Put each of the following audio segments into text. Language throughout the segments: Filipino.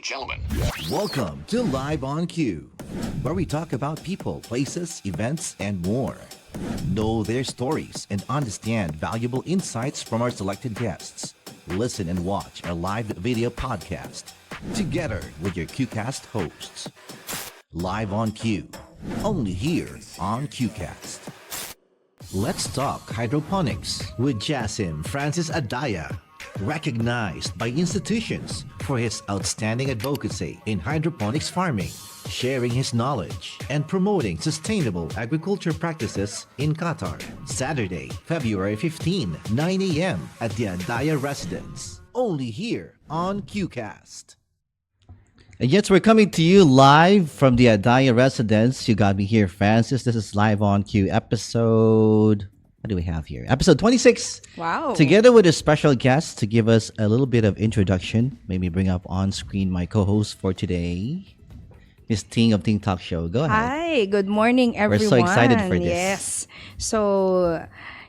and gentlemen. Welcome to Live on Cue, where we talk about people, places, events, and more. Know their stories and understand valuable insights from our selected guests. Listen and watch our live video podcast together with your QCast hosts. Live on Cue, only here on QCast. Let's talk hydroponics with Jasim Francis Adaya, recognized by institutions for his outstanding advocacy in hydroponics farming, sharing his knowledge, and promoting sustainable agriculture practices in Qatar. Saturday, February 15, 9 a.m. at the Adaya Residence. Only here on QCast. And yes, we're coming to you live from the Adaya Residence. You got me here, Francis. This is Live on Cue episode... What do we have here? Episode 26. Wow. Together with a special guest to give us a little bit of introduction. Maybe bring up on screen my co-host for today, Miss Ting of Ting Talk Show. Go ahead. Hi, good morning, everyone. We're so excited for this. Yes. So,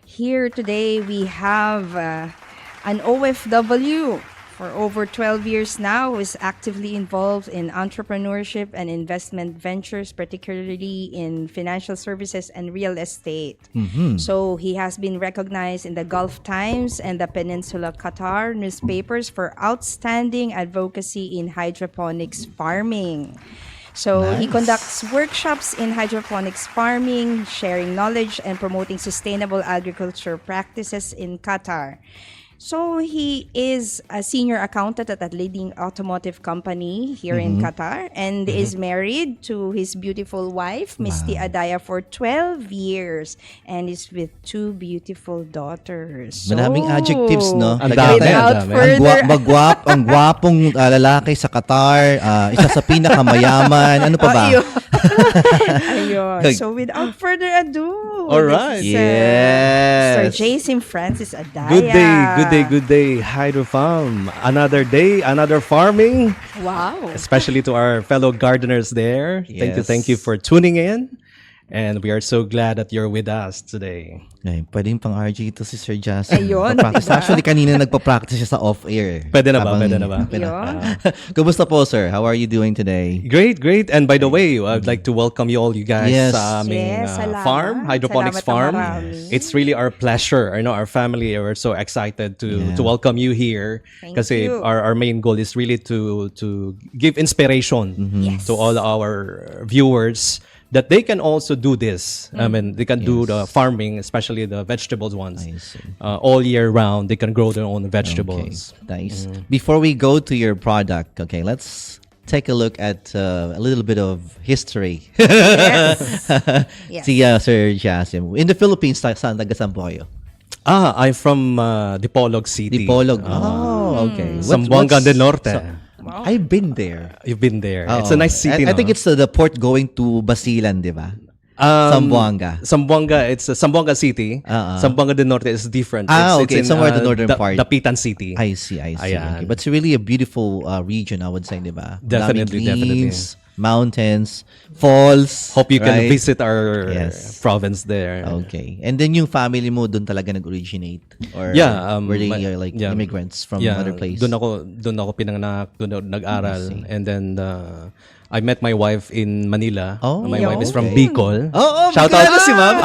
here today we have an OFW for over 12 years now who is actively involved in entrepreneurship and investment ventures, particularly in financial services and real estate. So he has been recognized in the Gulf Times and the Peninsula Qatar newspapers for outstanding advocacy in hydroponics farming. So he conducts workshops in hydroponics farming, sharing knowledge and promoting sustainable agriculture practices in Qatar. So he is a senior accountant at a leading automotive company here in Qatar and is married to his beautiful wife, Misty Adaya, for 12 years and is with two beautiful daughters. Maraming adjectives, no? Ang dami, Without ang dami. further Ang gwapong lalaki sa Qatar, isa sa pinakamayaman. Ano pa ba? Ayun. So without further ado, All right. this is, Yes. Sir Jason Francis Adaya. Good day, Hydro Farm. Another day, another farming, Wow. especially to our fellow gardeners there. Yes. Thank you for tuning in. And we are so glad that you're with us today. Ay, pwedeng pang RG ito si Sir Jason. Ayun, Nagpa-practice. diba? Actually, kanina nagpa-practice siya sa off-air. Pwede na ba? Ayun. Kumusta po, sir? How are you doing today? Great. And by the way, I'd like to welcome you all, you guys, Yes. sa aming Yes, salamat. farm, hydroponics Salamat na farm. marami. It's really our pleasure. I know our family, we're so excited to welcome you here. Thank Kasi you. our main goal is really to give inspiration Yes. to all our viewers that they can also do this. I mean, they can do the farming, especially the vegetables ones. I see. All year round, they can grow their own vegetables. Okay, nice. Before we go to your product, okay, let's take a look at a little bit of history. Yes. Yes. Si Sir Jasim. In the Philippines, saan taga-saan po kayo? I'm from Dipolog City. Dipolog. Oh, okay. Zamboanga del Norte. I've been there. You've been there. Oo. It's a nice city. I think it's the port going to Basilan, di ba? Zamboanga. Zamboanga City. Zamboanga del Norte is different. Okay. in, Somewhere the northern part. Dapitan City. I see. Ayan. Okay. But it's really a beautiful region, I would say, di ba? Definitely, Daming trees, mountains, falls. Hope you can right? visit our Yes. province there. Okay. And then yung family mo doon talaga nag-originate? Or Yeah, were they like yeah. immigrants from Yeah, other place? Doon ako pinanganak, doon ako nag-aral. And then I met my wife in Manila. Oh, My wife is from okay. Bicol. Shout out si ma'am.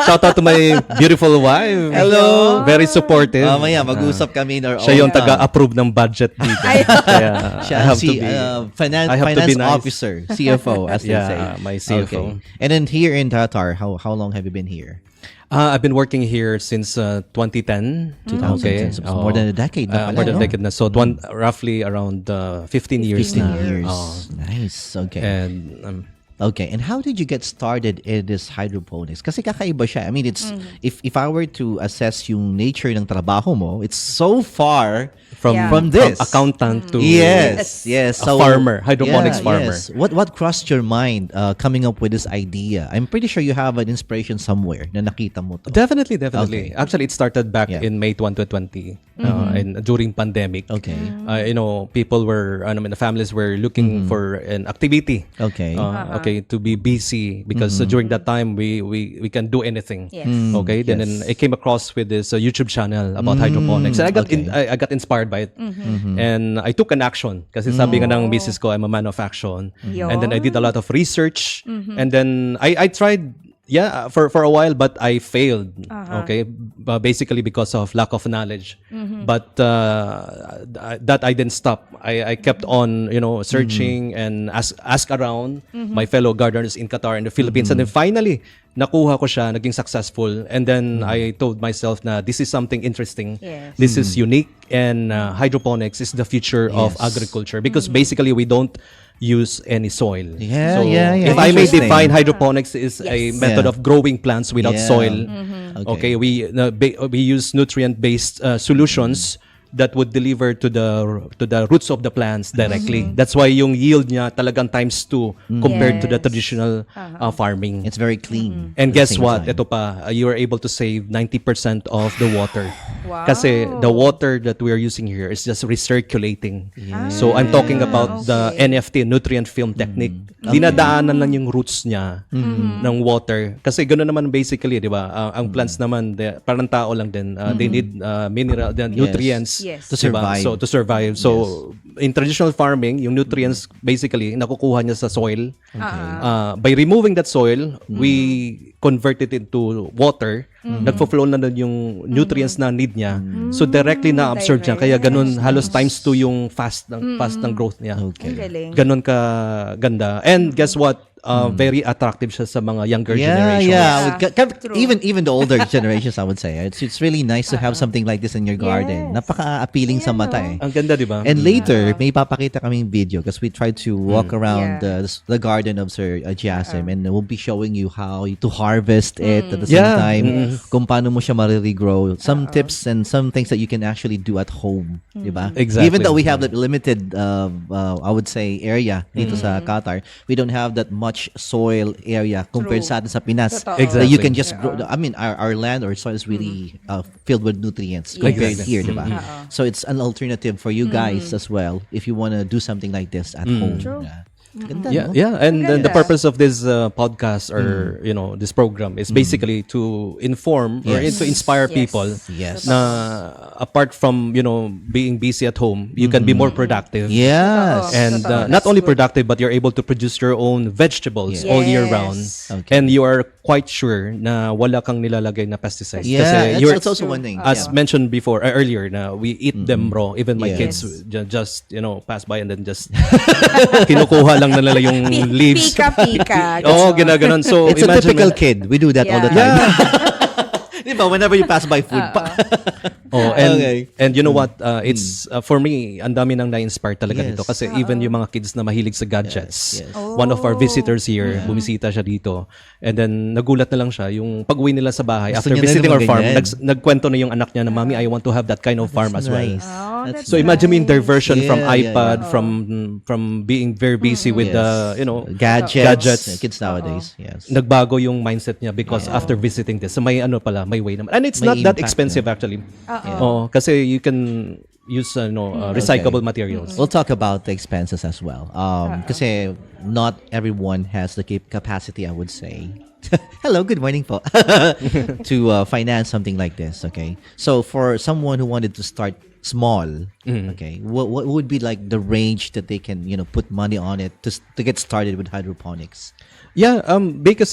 Shout out to my beautiful wife. Hello. Very supportive. Mamaya, mag-usap kami in our Siya yung own, taga-approve ng budget dito. Kaya Siya I have to si be finance, I have to be finance nice. officer, CFO, as they Yeah, say. my CFO. Okay. And then here in Qatar, how long have you been here? I've been working here since 2010. 2010. So it's more than a decade na pala, More than a no? decade na. So roughly around 15 years 15 na. years. Oo. Nice. Okay. And Okay, and how did you get started in this hydroponics? Kasi kakaiba siya. I mean, it's if I were to assess yung nature ng trabaho mo, it's so far from Yeah. from this. accountant to Yes. a farmer, hydroponics Yeah, farmer. yes. What crossed your mind coming up with this idea? I'm pretty sure you have an inspiration somewhere na nakita mo to. Definitely. Okay. Actually, it started back Yeah. in May 2020, and during pandemic. Okay. People were, the families were looking for an activity. Okay. Okay, to be busy because during that time we can do anything. Yes. Okay, then Yes. I came across with this YouTube channel about hydroponics, and I got okay. I got inspired inspired by it. And I took an action. Kasi sabi nga ng misis ko, I'm a man of action. And then I did a lot of research. And then I tried, for a while, but I failed. Okay, basically because of lack of knowledge. But that I didn't stop. I kept on, searching and ask around my fellow gardeners in Qatar and the Philippines, and then finally nakuha ko siya, naging successful, and then I told myself na this is something interesting. Yes. This is unique, and hydroponics is the future of agriculture because basically we don't use any soil. Yeah, so yeah. if I may Interesting. define hydroponics is a method Yeah. of growing plants without soil. Okay, we use nutrient-based solutions that would deliver to the roots of the plants directly. That's why yung yield niya talagang times 2 compared to the Yes. traditional farming. It's very clean. And at the guess same what? time. Ito pa, you are able to save 90% of the water. Wow. Kasi the water that we are using here is just recirculating. So I'm talking about the NFT, nutrient film technique. Dinadaanan lang yung roots niya ng water. Kasi gano'n naman basically, di ba? Ang plants naman, parang tao lang din. They need mineral, nutrients. Yes. To diba? survive. So, to survive. So, in traditional farming, yung nutrients basically nakukuha niya sa soil. By removing that soil, we convert it into water. Nagfo-flow na doon yung nutrients na need niya. So, directly na-absorb niya. Kaya ganun, halos times 2 yung fast ng growth niya. Ang galing. Ganon ka ganda. And guess what? Very attractive siya sa mga younger generations. Even the older generations, I would say. It's really nice to have something like this in your garden. Yes. Napaka-appealing sa mata eh. Ang ganda, di ba? And later, may papakita kaming video because we tried to walk around Yeah. the garden of Sir Jasim, and we'll be showing you how to harvest it at the same Yeah. time, kung paano mo siya ma-regrow. Some tips and some things that you can actually do at home, di ba? Exactly. Even though we have that limited, I would say, area dito sa Qatar, we don't have that much soil area compared True. sa atin sa Pinas. Totoo. That you can Exactly. just grow. I mean, our land or soil is really filled with nutrients compared Exactly. here, di ba? So it's an alternative for you guys as well if you want to do something like this at home. True. Yeah. Ganda, Yeah, no? yeah, and then the Ganda. purpose of this podcast or this program is basically to inform or Yes. to inspire Yes. people Yes. na apart from being busy at home, you can be more productive. Yes. And Totoo. not That's only good. productive, but you're able to produce your own vegetables all year Yes. round. Okay. And you are quite sure na wala kang nilalagay na pesticides. Yeah, you're, that's also one thing. as Yeah. mentioned before earlier, na we eat them raw. Even my Yes. kids just pass by and then just kinukuha lang nila yung leaves. Pika-pika. Oo, ginaganon. So It's a imagine typical kid. We do that all the time. Di ba? Whenever you pass by food. Oh, and Okay. and you know what? It's for me, ang dami nang na-inspire talaga Yes. dito kasi even yung mga kids na mahilig sa gadgets. Yes. One of our visitors here, bumisita siya dito. And then nagulat na lang siya yung pag-uwi nila sa bahay Gusto after niya na visiting yung our farm, ganyan. nagkwento na yung anak niya na, "Mommy, I want to have that kind of farm as well." Nice. Oh, that's So imagine mo yung diversion from Yeah, yeah, iPad, from being very busy with the, Gadgets. Kids nowadays. Yes. nagbago yung mindset niya because after visiting this, so may may way naman. And it's May not that impact expensive actually. Oh, kasi you can use recyclable materials. We'll talk about the expenses as well. Kasi not everyone has the capacity, I would say. Hello, good morning po. To finance something like this, okay? So for someone who wanted to start small, okay, what would be like the range that they can, put money on it to get started with hydroponics? Yeah, because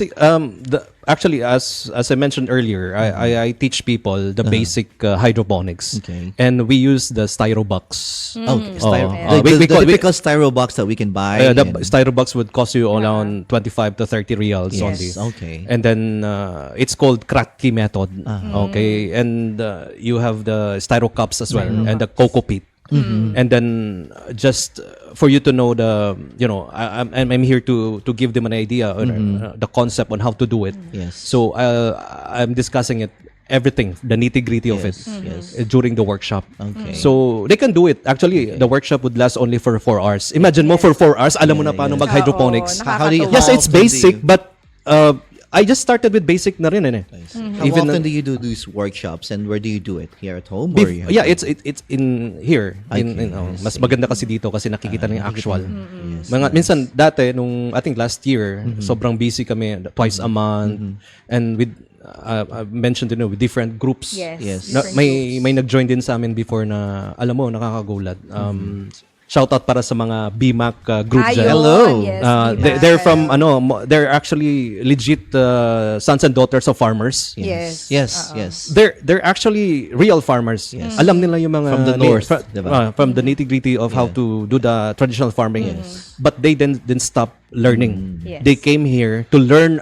actually, as I mentioned earlier, I teach people the basic hydroponics, Okay. and we use the Styrobox. Okay, we the call- typical styro box that we can buy. The and- Styrobox would cost you around 25 to 30 reals Yes, only. okay. And then it's called Kratky method. Okay, and you have the Styro cups as well and the Coco Pit. And then just for you to know I'm here to give them an idea or the concept on how to do it. Yes. So I'm discussing it, everything, the nitty-gritty of it yes. during the workshop. Okay. So they can do it. Actually, the workshop would last only for 4 hours. Imagine mo for 4 hours, alam mo na paano mag-hydroponics. Oo, How do you- Yes, how it's often do basic, you- but I just started with basic na rin eh. How Even often do you do these workshops, and where do you do it? Here at home, or you have yeah, to- it's in here. Okay, Mas maganda kasi dito kasi nakikita na yung actual. Minsan dati nung I think last year, sobrang busy kami twice a month, and with mentioned with different groups. Yes. Na, different may nag-join din sa amin before na alam mo nakakagulat. Shout out para sa mga BMAC group Ayun, dyan. Hello. Yes, They're from they're actually legit sons and daughters of farmers. Yes. Yes. They're actually real farmers. Yes. Alam nila yung mga From the north, diba? from the nitty-gritty of how to do the traditional farming. But they didn't stop learning. Yes. They came here to learn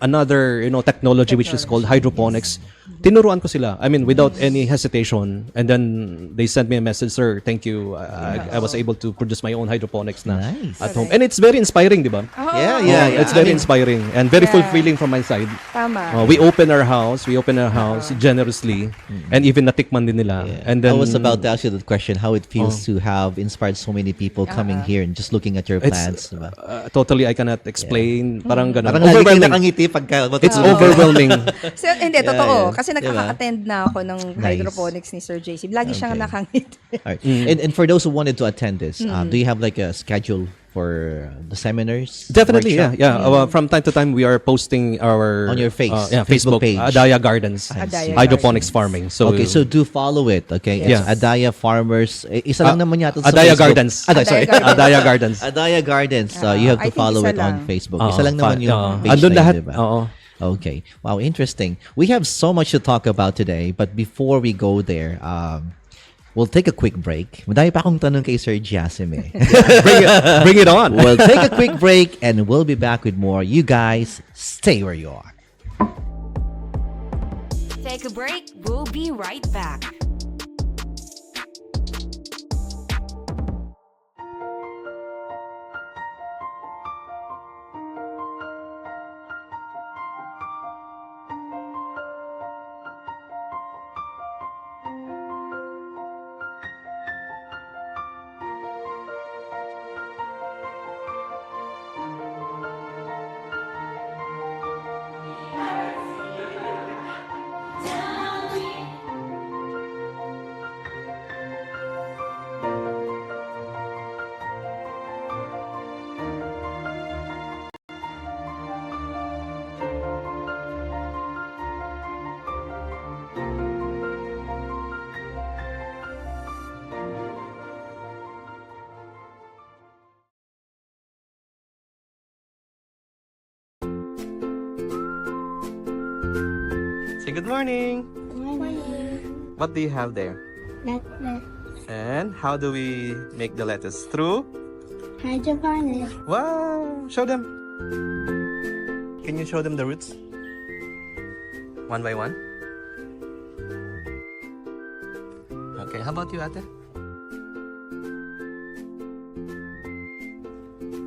another technology which is called hydroponics. Tinuruan ko sila. I mean, without any hesitation. And then they sent me a message, sir, thank you. I was able to produce my own hydroponics na Nice. at home. And it's very inspiring, di ba? Yeah. It's very inspiring and very fulfilling from my side. Tama. We open our house generously and even natikman din nila. And then I was about to ask you that question, how it feels to have inspired so many people coming here and just looking at your plants. Diba? Totally I cannot explain. Parang ganun. Parang lagi kayo nakangiti pagka... It's overwhelming. So, hindi, totoo. yeah. Kasi nakaka-attend na ako ng hydroponics ni Sir JC. Lagi siyang nakangiti. Alright. And for those who wanted to attend this, do you have like a schedule for the seminars? Definitely, workshop? from time to time, we are posting our On your Facebook Facebook page. Adaya Gardens, Adaya hydroponics farming. So Okay, so do follow it. Okay, Yes. It's Adaya Farmers. Isa lang naman yata sa Adaya Facebook. Gardens. Sorry. Adaya Gardens. Adaya Gardens. You have I to think follow isa it on lang. Facebook. Isa lang naman yung page Andun na yun, lahat. diba? Oo. Okay. Wow, interesting. We have so much to talk about today, but before we go there, we'll take a quick break. Madami pa akong tanong kay Sir Jasim eh. Bring it on. We'll take a quick break and we'll be back with more. You guys, stay where you are. Take a break. We'll be right back. Say good morning. Morning. What do you have there? Lettuce. And how do we make the lettuce? Through? Hydroponics. Wow! Show them. Can you show them the roots? One by one? Okay, how about you, Ate?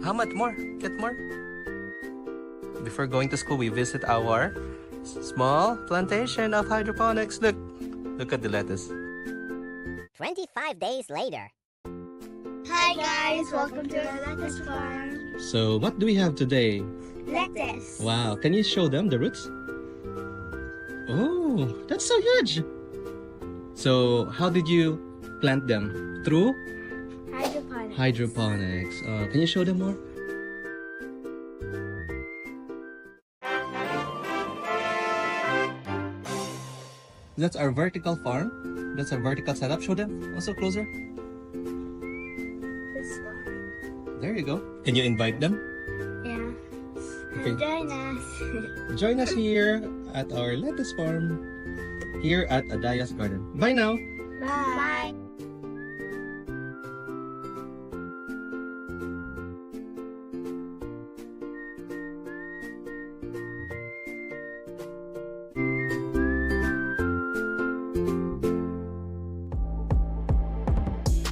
How much more? Get more? Before going to school, we visit our small plantation of hydroponics. Look at the lettuce. 25 days later. Hi guys, welcome to our lettuce farm. So, what do we have today? Lettuce. Wow, can you show them the roots? Oh, that's so huge. So, how did you plant them? Through Hydroponics. hydroponics. Can you show them more? That's our vertical farm. That's our vertical setup. Show them also closer. This one. There you go. Can you invite them? Yeah. Okay. Join us. Join us here at our lettuce farm here at Adaya's Garden. Bye now. Bye.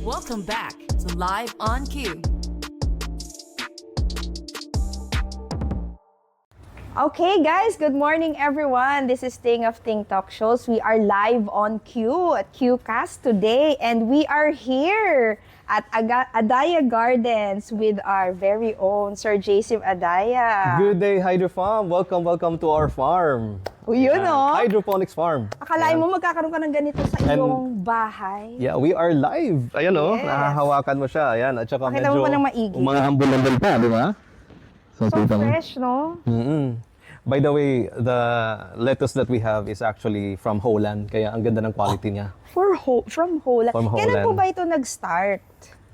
Welcome back to Live on Cue. Okay, guys, good morning, everyone. This is Ting of Ting Talk Shows. We are live on Q at QCast today, and we are here at Adaya Gardens with our very own Sir Jasim Adaya. Good day, Hydro Farm. Welcome to our farm. Yun, no? Hydroponics farm. Akalain mo magkakaroon ka ng ganito sa iyong bahay. Yeah, we are live. Ayan Yes. nahahawakan mo siya. Ayan, at saka Pakita mo pa ng maigi. Mga hambol-hambol pa, di ba? So fresh, no? By the way, the lettuce that we have is actually from Holland. Kaya ang ganda ng quality niya. From Holland. From Kailan po Holland. ba ito nag-start?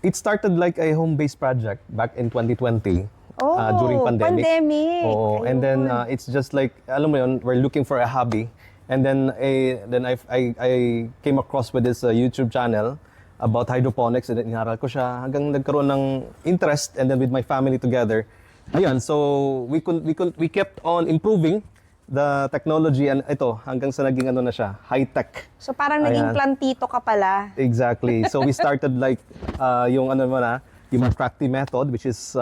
It started like a home-based project back in 2020. During pandemic. Oo. And then it's just like, alam mo yun, we're looking for a hobby. And then I came across with this YouTube channel about hydroponics, and then inaral ko siya hanggang nagkaroon ng interest, and then with my family together. Ayun, so we kept on improving the technology, and ito hanggang sa naging ano na siya, high-tech. So parang naging Ayan. plantito ka pala. Exactly. So we started like yung ano mo na, yung Fracti method, which is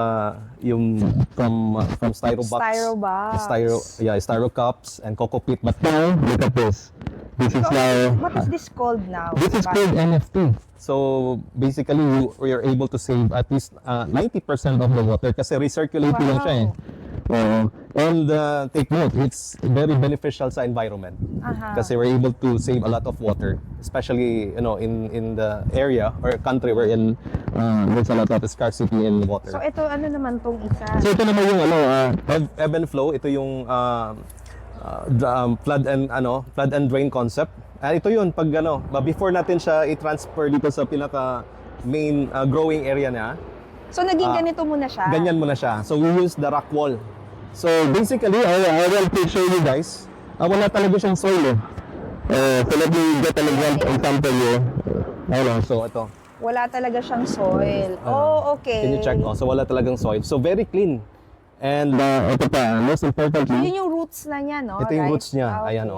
yung from styrobox. Styro cups and coco peat. But now, look at this. This is now. What is this called now? This is called NFT. So basically, we are able to save at least 90% of the water kasi recirculating lang siya eh. And take note, it's very beneficial sa environment kasi we're able to save a lot of water, especially in the area or country wherein there's a lot of scarcity in water. So ito ano naman tong isa? So ito naman yung ebb and flow. Ito yung flood and drain concept. Ito yun pag before natin siya i-transfer dito sa pinaka main growing area niya. So naging ganito muna siya? Ganyan muna siya. So we use the rock wall. So basically, I will show you guys. Wala talaga siyang soil. So let me get an example here. So ito. Wala talaga siyang soil. Okay. Can you check? So wala talagang soil. So very clean. And ito pa, most importantly. Yun yung roots na niya, no? Ito yung roots niya. Ayan,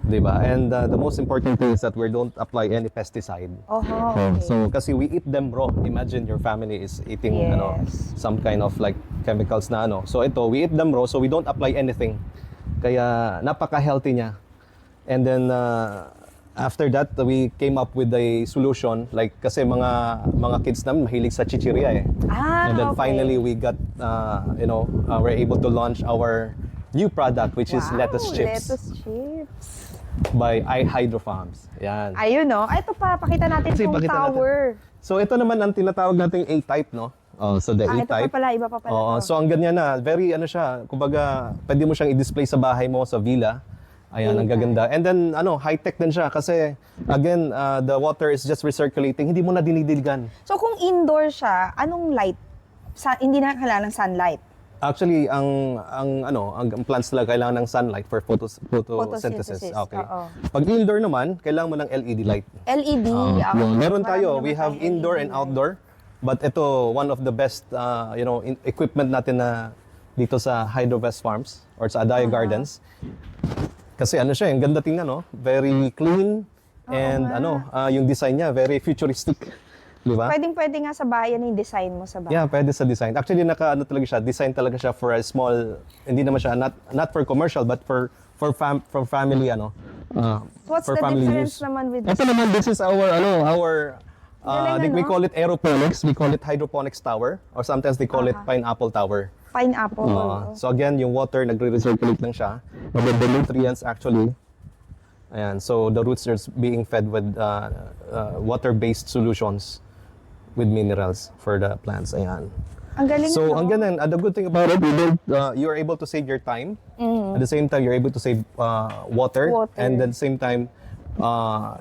Diba? And the most important thing is that we don't apply any pesticide. Okay. So kasi we eat them raw. Imagine your family is eating some kind of like chemicals na So ito, we eat them raw, so we don't apply anything. Kaya napaka-healthy niya. And then after that, we came up with a solution like kasi mga kids namin mahilig sa chichirya eh. And then finally we got we're able to launch our new product, which is lettuce chips. Lettuce chips. By iHydro Farms. Yan. Ayun, no? Ito pa, pakita natin Kasi yung pakita tower. So ito naman ang tinatawag nating A-type, no? So the Ito A-type. pa pala, iba pa pala. So ang ganyan na, very siya, kumbaga, pwede mo siyang i-display sa bahay mo, sa villa. Ayan, ang gaganda. And then, high-tech din siya kasi, again, the water is just recirculating, hindi mo na dinidilgan. So kung indoor siya, anong light? Hindi na kailangan ng sunlight. Actually, ang plants talaga kailangan ng sunlight for photosynthesis. Okay. Pag indoor naman, kailangan mo ng LED light. LED. Meron tayo, we have indoor and outdoor. But ito, one of the best equipment natin na dito sa Hydrovest Farms or sa Adaya Gardens. Kasi siya, ang ganda tingnan, no? Very clean and yung design niya very futuristic. Diba? Pwedeng-pwede nga sa bayan yung design mo sa bahay. Yeah, pwede sa design. Actually, talaga siya, design talaga siya for a small, hindi naman siya, not for commercial, but for family, What's for the family difference use. naman with Ito naman, this is our we call it aeroponics, we call it hydroponics tower, or sometimes they call it pineapple tower. pineapple? So again, yung water, nagre-recirculate lang siya. And then the nutrients actually, ayan, so the roots are being fed with water-based solutions with minerals for the plants. Ayan. Ang galing. So, ang ganun. The good thing about it, you are able to save your time. At the same time, you're able to save water. And at the same time,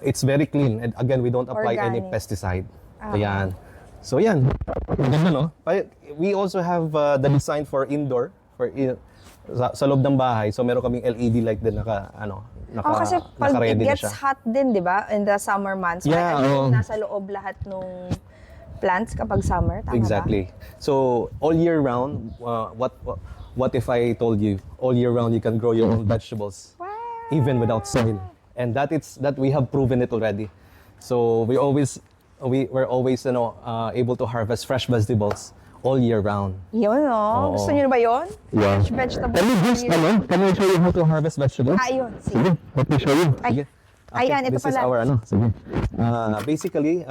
it's very clean. And again, we don't apply any Organic. pesticide. Ayan. So, yan. Ang ganda, no? We also have the design for indoor, sa loob ng bahay. So, meron kaming LED light din kasi pag it naka-ready na gets siya. hot din, di ba? In the summer months. Yeah, Nasa loob lahat nung plants kapag summer. Tama Exactly. So all year round, what if I told you all year round you can grow your own vegetables, even without soil, and that we have proven it already. So we're always able to harvest fresh vegetables all year round. Yun, no? Gusto niyo ba yun? Yeah. Fresh vegetables. Can we show you how to harvest vegetables? Ayun, sige. Let me show you. Ay, Sige. ayan, ito this pala. is our Sige. Basically,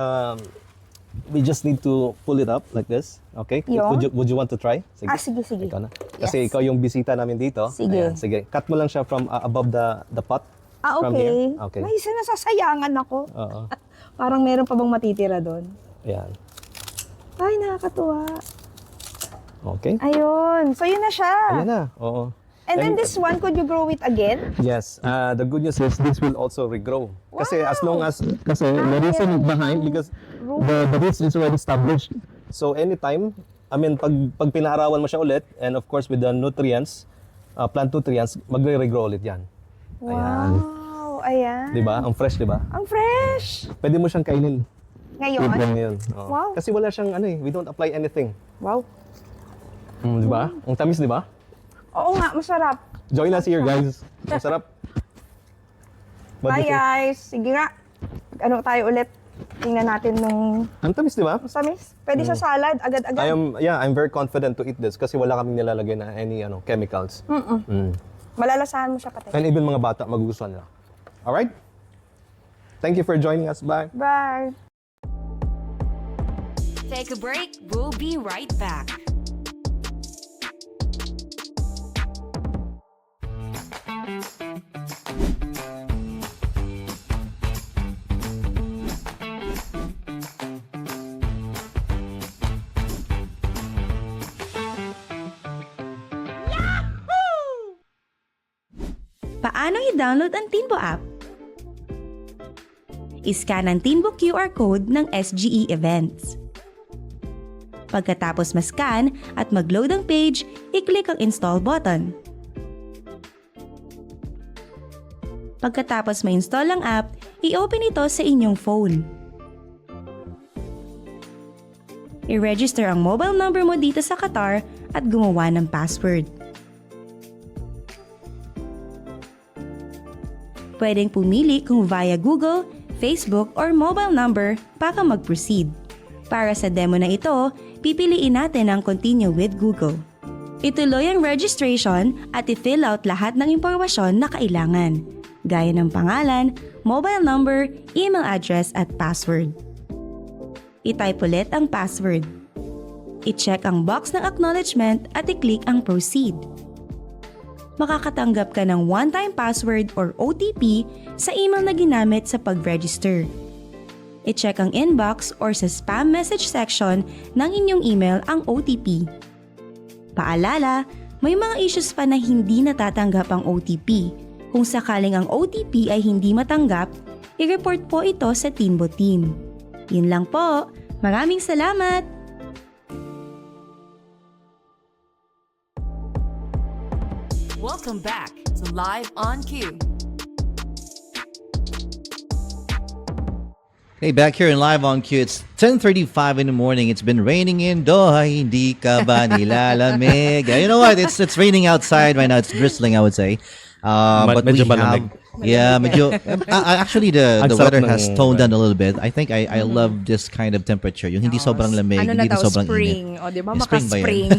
we just need to pull it up like this. Okay? Yun. Would you want to try? Sige. Ikaw na. Kasi ikaw yung bisita namin dito. Sige. Ayan, sige. Cut mo lang siya from above the pot. From Okay. here. Okay. May isa nasasayangan ako. Oo. Parang meron pa bang matitira doon? Ayan. Ay, nakakatuwa. Okay. Ayun. So, yun na siya. Ayan na. Oo. And then this one, could you grow it again? Yes, the good news is this will also regrow. Kasi as long as, kasi the reason behind, because the roots is already established. So anytime, I mean, pag pinaharawan mo siya ulit, and of course with the nutrients, plant nutrients, magre-regrow ulit yan. Ayan. Wow, ayan. Di ba? Ang fresh, di ba? Ang fresh. Pwede mo siyang kainin. Ngayon? Ngayon. Oo. Wow. Kasi wala siyang, we don't apply anything. Wow. Di ba? Ang tamis, di ba? Oo nga, masarap. Join us here, guys. Masarap. What do Bye you think? guys. Sige nga. Ano tayo ulit? Tingnan natin nung Ang tamis, di ba? masamis. Pwede sa salad, agad-agad. I'm very confident to eat this kasi wala kaming nilalagay na any chemicals. Malalasahan mo siya pati. And even mga bata magugustuhan nila. Alright? Thank you for joining us. Bye. Bye. Take a break. We'll be right back. Paano i-download ang Tinbo app? I-scan ang Tinbo QR code ng SGE Events. Pagkatapos ma-scan at mag-load ang page, i-click ang install button. Pagkatapos ma-install ang app, i-open ito sa inyong phone. I-register ang mobile number mo dito sa Qatar at gumawa ng password. Pwedeng pumili kung via Google, Facebook, or mobile number para mag-proceed. Para sa demo na ito, pipiliin natin ang Continue with Google. Ituloy ang registration at i-fill out lahat ng impormasyon na kailangan, gaya ng pangalan, mobile number, email address at password. I-type ulit ang password. I-check ang box ng acknowledgement at i-click ang Proceed. Makakatanggap ka ng one-time password or OTP sa email na ginamit sa pag-register. I-check ang inbox or sa spam message section ng inyong email ang OTP. Paalala, may mga issues pa na hindi natatanggap ang OTP. Kung sakaling ang OTP ay hindi matanggap, i-report po ito sa Tinbo team. Yun lang po. Maraming salamat! Welcome back to Live on Cue. Hey, back here in Live on Q, it's 10:35 in the morning. It's been raining in Doha. Hindi ka ba nilalamig? You know what? It's raining outside right now. It's drizzling, I would say. But we medyo have, malamig. yeah, medyo. Actually, the Ang weather sarap has ng- toned down a little bit. I think I love this kind of temperature. Yung hindi sobrang lamig, Ano na hindi daw, sobrang spring. init. O, di ba? Eh, spring ba yan? Maka-spring.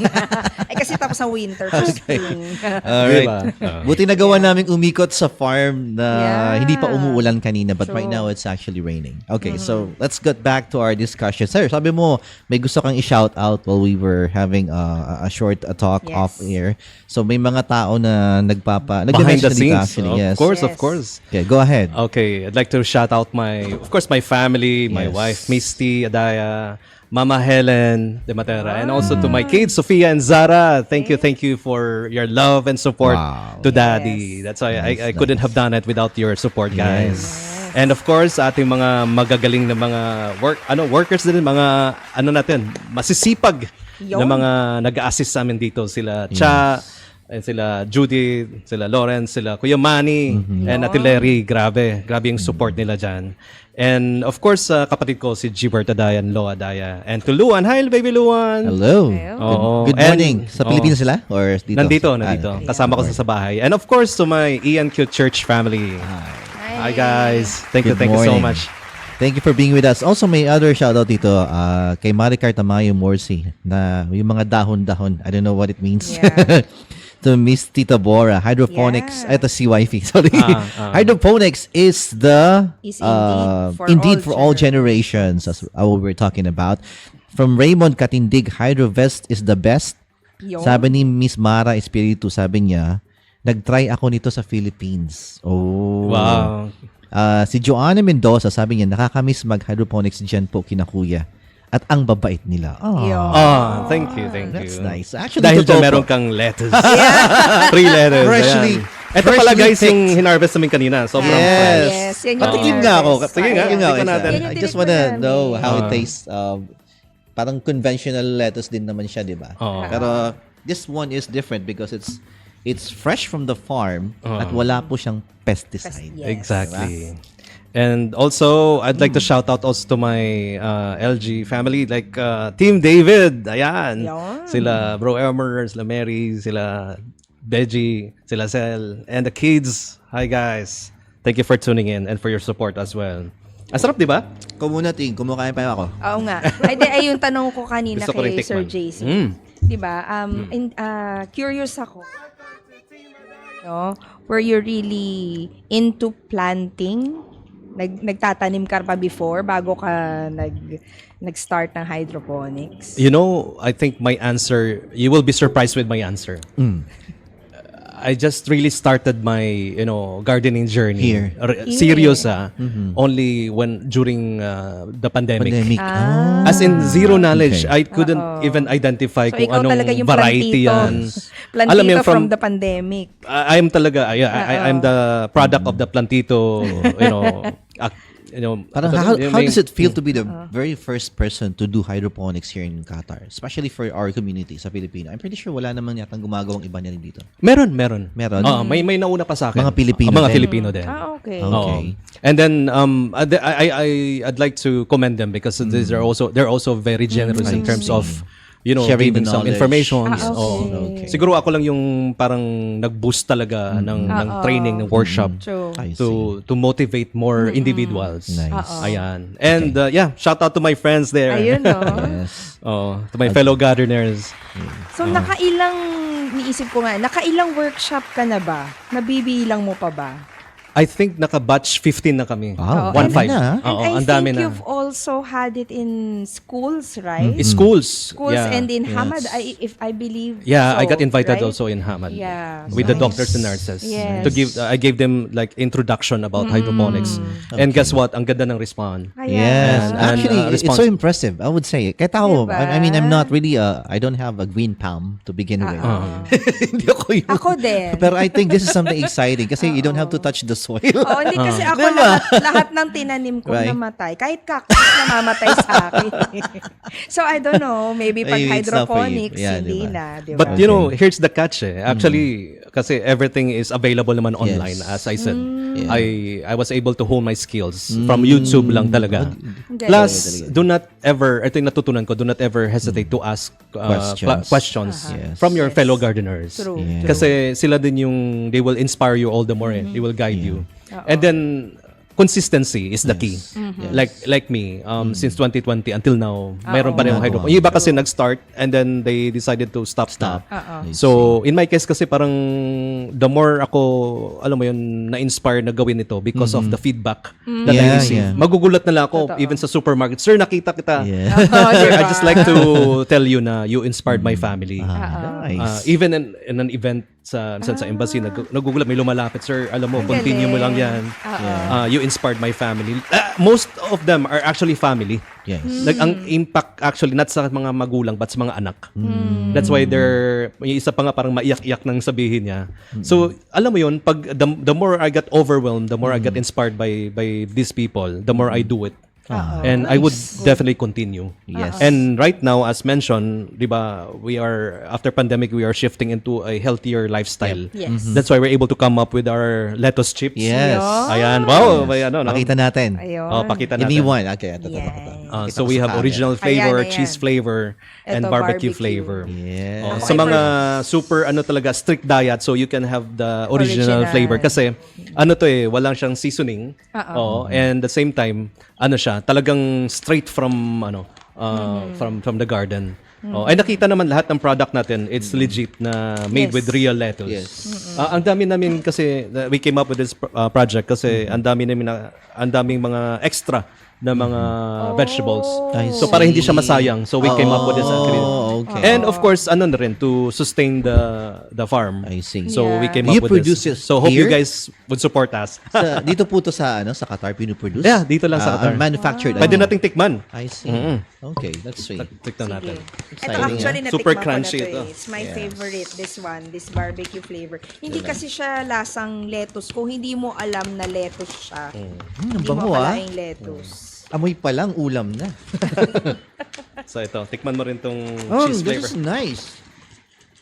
Ay, kasi tapos ang winter to spring. Alright. Diba? Buti nagawa namin umikot sa farm na Yeah. hindi pa umuulan kanina, but right True. now it's actually raining. Okay, so let's get back to our discussion. Sir, sabi mo may gusto kang i-shout out while we were having a short talk Yes. off air. So may mga tao na Behind nag-mention the dito scenes. actually. Of Yes. course, of Yes. course. Okay, go ahead. Okay, I'd like to shout out of course, my family, my Yes. wife, Misty, Adaya, Mama Helen de Matera, and also to my kids, Sophia and Zara. Thank you for your love and support Wow. to Daddy. That's why I couldn't have done it without your support, guys. Yes. And of course, ating mga magagaling na mga workers din, mga masisipag na Yun. mga nag-assist sa amin dito, sila Cha, and sila Judy, sila Lawrence, sila Kuya Manny, and Ate Larry. Grabe yung support nila dyan. And of course, kapatid ko si Gilbert Adaya and Loa Adaya. And to Luan, hi baby Luan! Hello. Oo. Good And- morning. Sa Pilipinas sila or dito? Nandito. Ah, Kasama ko sa bahay. And of course, to my Ian Q Church family. Hi guys. Thank you Good so morning. much. Thank you for being with us. Also, may other shoutout dito kay Maricar Tamayo Morsi na yung mga dahon-dahon. I don't know what it means. Yeah. To Miss Tita Bora, hydroponics. Yeah. Ito si wifey. Sorry. Ah. Hydroponics is the Is indeed for all generations. That's what we're talking about. From Raymond Katindig, Hydrovest is the best. Yun. Sabi ni Miss Mara Espiritu, sabi niya, nag-try ako nito sa Philippines. Oh. Wow. Si Joanna Mendoza, sabi niya, nakakamiss mag-hydroponics dyan po kina kuya. At ang babait nila. Thank you, thank That's you. nice. Actually, Dahil totoo dyan meron po. kang lettuce. 3 lettuce. Freshly- ayan. Ito pala freshly guys yung picked. hinarvest namin kanina. Sobrang Yes. fresh. Yes, yan yung Patikim nga ako. harvest. Sige nga, Patikim nga ako tingnan isa. natin. Yan yung I just tinikman wanna namin. know how it Ah. tastes. Parang conventional lettuce din naman siya, di ba? Oo. Pero this one is different because it's fresh from the farm at wala po siyang pesticide. Yes. Exactly. And also, I'd like to shout out also to my LG family, like Team David. Ayan. Yan. Sila Bro Elmer, sila Mary, sila Beji, sila Sel, and the kids. Hi guys. Thank you for tuning in and for your support as well. Ang sarap, di ba? Kumuna ting, kumakain pa ako. Oo nga. Ay, yung tanong ko kanina Gusto ko rin kay Sir tikman. JC. Mm. Di ba? Curious ako. No? Were you really into planting? Nagtatanim ka pa before bago ka nag-start ng hydroponics? You know, I think my answer, you will be surprised with my answer. I just really started my, gardening journey. Here. Serious only during the pandemic. As in, zero knowledge. Okay. I couldn't even identify So, kung ikaw anong talaga yung variety plantito. yan. Plantito Alam mo yun, from the pandemic. I am talaga, I'm the product of the plantito, Parang how does it feel to be the very first person to do hydroponics here in Qatar? Especially for our community sa Pilipino. I'm pretty sure wala naman yatang gumagawang iba niya dito. Meron. Meron? May nauna pa sa akin. Mga Pilipino Mga din? Filipino din. Okay. Okay. Oo. And then I'd like to commend them because they're also very generous in terms of Sharing giving the some knowledge. information. Okay. Okay. Siguro ako lang yung parang nag-boost talaga ng training, ng workshop True. I see. to motivate more individuals. Nice. Ayan. And shout out to my friends there. Ayun, no? Yes. To my fellow gardeners. So, niisip ko nga, nakailang workshop ka na ba? Nabibilang mo pa ba? I think naka-batch 15 na kami. Wow. 1-5. And Oo, I ang dami think na. you've also had it in schools, right? Schools. Schools Yeah. and in Yes. Hamad, if I believe. Yeah, I so, got invited right? also in Hamad. Yeah. With the Nice. doctors and nurses. Yes. To give I gave them like introduction about hydroponics. And guess what? Ang ganda ng response. Yes. And, Actually, it's response- so impressive. I would say. Kahit ako, Diba? I mean, I'm not really I don't have a green palm to begin with. Hindi ako yun. Ako din. Pero I think this is something exciting kasi you don't have to touch the soil. Oo, hindi kasi ako lahat ng tinanim ko Right. namatay. Kahit cactus namamatay sa akin. So I don't know, maybe pag Maybe it's not for you. hydroponics, Yeah, hindi diba? na. Diba? But here's the catch eh. Actually, kasi everything is available naman online as I said. I was able to hone my skills from YouTube lang talaga. Plus, do not ever, ito yung natutunan ko, do not ever hesitate to ask questions Yes. from your fellow gardeners. True. Yeah. Kasi sila din yung, they will inspire you all the more eh. They will guide you. And then, consistency is the key. Like me, since 2020 until now, mayroon pa rin yung hydroponics. Yung iba kasi nag-start and then they decided to stop. So, in my case kasi parang the more ako, alam mo yun, na-inspire na gawin ito because of the feedback that I Yeah, receive. yeah. Magugulat na lang ako, even sa supermarket, Sir, nakita kita. Yeah. Sir, I just like to tell you na you inspired my family. Nice. Even in an event sa embassy, nagugulat, may lumalapit, Sir, alam mo, continue mo lang yan. You inspired my family. Most of them are actually family. Yes. Ang impact actually not sa mga magulang but sa mga anak. That's why may isa pa nga parang maiyak-iyak nang sabihin niya. So, alam mo yun, pag the more I got overwhelmed, the more I got inspired by these people, the more I do it. And I would definitely continue. Yes. And right now, as mentioned, di ba, after pandemic, we are shifting into a healthier lifestyle. Yes. That's why we're able to come up with our lettuce chips. Yes. Ayan. Wow. May Pakita natin. Ayun. Pakita Give natin. me one. Okay, ito. Yes. So we have original flavor, Ayan. cheese flavor, and Ito, barbecue barbecue. flavor. Yes. Sa mga super talaga strict diet, so you can have the original flavor kasi walang siyang seasoning. And at the same time, siya, talagang straight from from the garden. Ay nakita naman lahat ng product natin, it's legit na made Yes. with real lettuce. Yes. Ang dami namin kasi we came up with this project kasi ang daming mga extra na mga vegetables. I So para hindi siya see. masayang. So we came up with this Oh, okay. And of course, ano na rin, to sustain the farm. I see. So we Yeah. came Do up you with produce this. it So hope you here? guys would support us. Dito po to sa Qatar pinoproduce? Yeah, dito lang sa Qatar. Manufactured. Pwede nating tikman. I see. Okay, that's sweet. Tikman natin. Ito Exciting, actually natikman Super ko crunchy na to ito. eh. It's my favorite, this one, this barbecue flavor. Hindi kasi siya lasang lettuce. Kung hindi mo alam na lettuce siya, ang hindi bango, mo ah. akalaing lettuce. Amoy pa lang, ulam na. So ito, tikman mo rin tong Oh, cheese this flavor. is nice.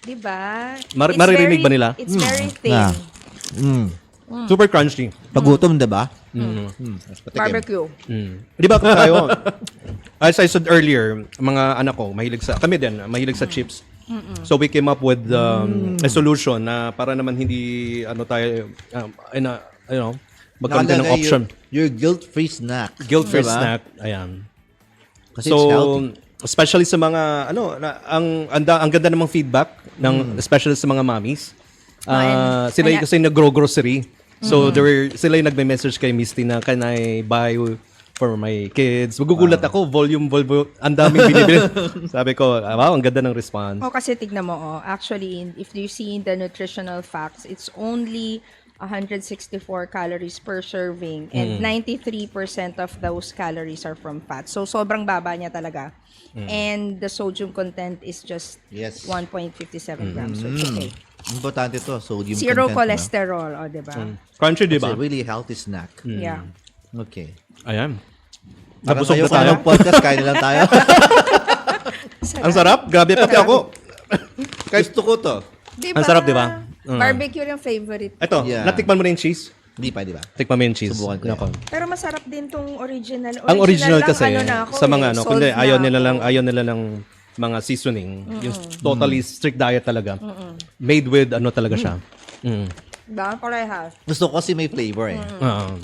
Diba? Maririnig ba nila? It's very thin. Ah. Super crunchy. Pagutom, diba? Barbecue. Di ba tayo? As I said earlier, mga anak ko, kami din, mahilig sa chips. So we came up with a solution na para naman hindi tayo magkaroon din ng Nakalagay option. Your guilt-free snack. Guilt-free Diba? snack. Ayan. Kasi it's healthy. Especially sa mga ang ganda namang feedback ng especially sa mga mommies. Sila yung kasi nagro-grocery. So sila yung nagme-message kay Misty na can I buy for my kids. Magugulat ako, volume, ang daming binibili. Sabi ko, wow, ang ganda ng response. Oh, kasi tignan mo, actually, if you see the nutritional facts, it's only 164 calories per serving and 93% of those calories are from fat. So, sobrang baba niya talaga. And the sodium content is just Yes. 1.57 grams. So, it's okay. Importante to. Sodium Zero content, cholesterol, diba? Crunchy, di It's ba? a really healthy snack. Yeah. Okay. Ayan. Parang Nabusog kayo na tayo. ng podcast, kain na lang tayo. Ang sarap. Grabe, pati ako. Gusto ko to. Diba? Ang sarap, diba? Barbecue yung favorite. Ito, Yeah. natikman mo na yung cheese? Hindi pa, di ba? Tikman mo yung cheese. Subukan ko Nako. Pero masarap din tong original. Ang original lang, kasi na ako sa mga eh. kundi Solved ayaw na nila ako. lang ng mga seasoning. Yung totally strict diet talaga. Made with talaga siya. Diba? Parehas. Gusto ko kasi may flavor eh.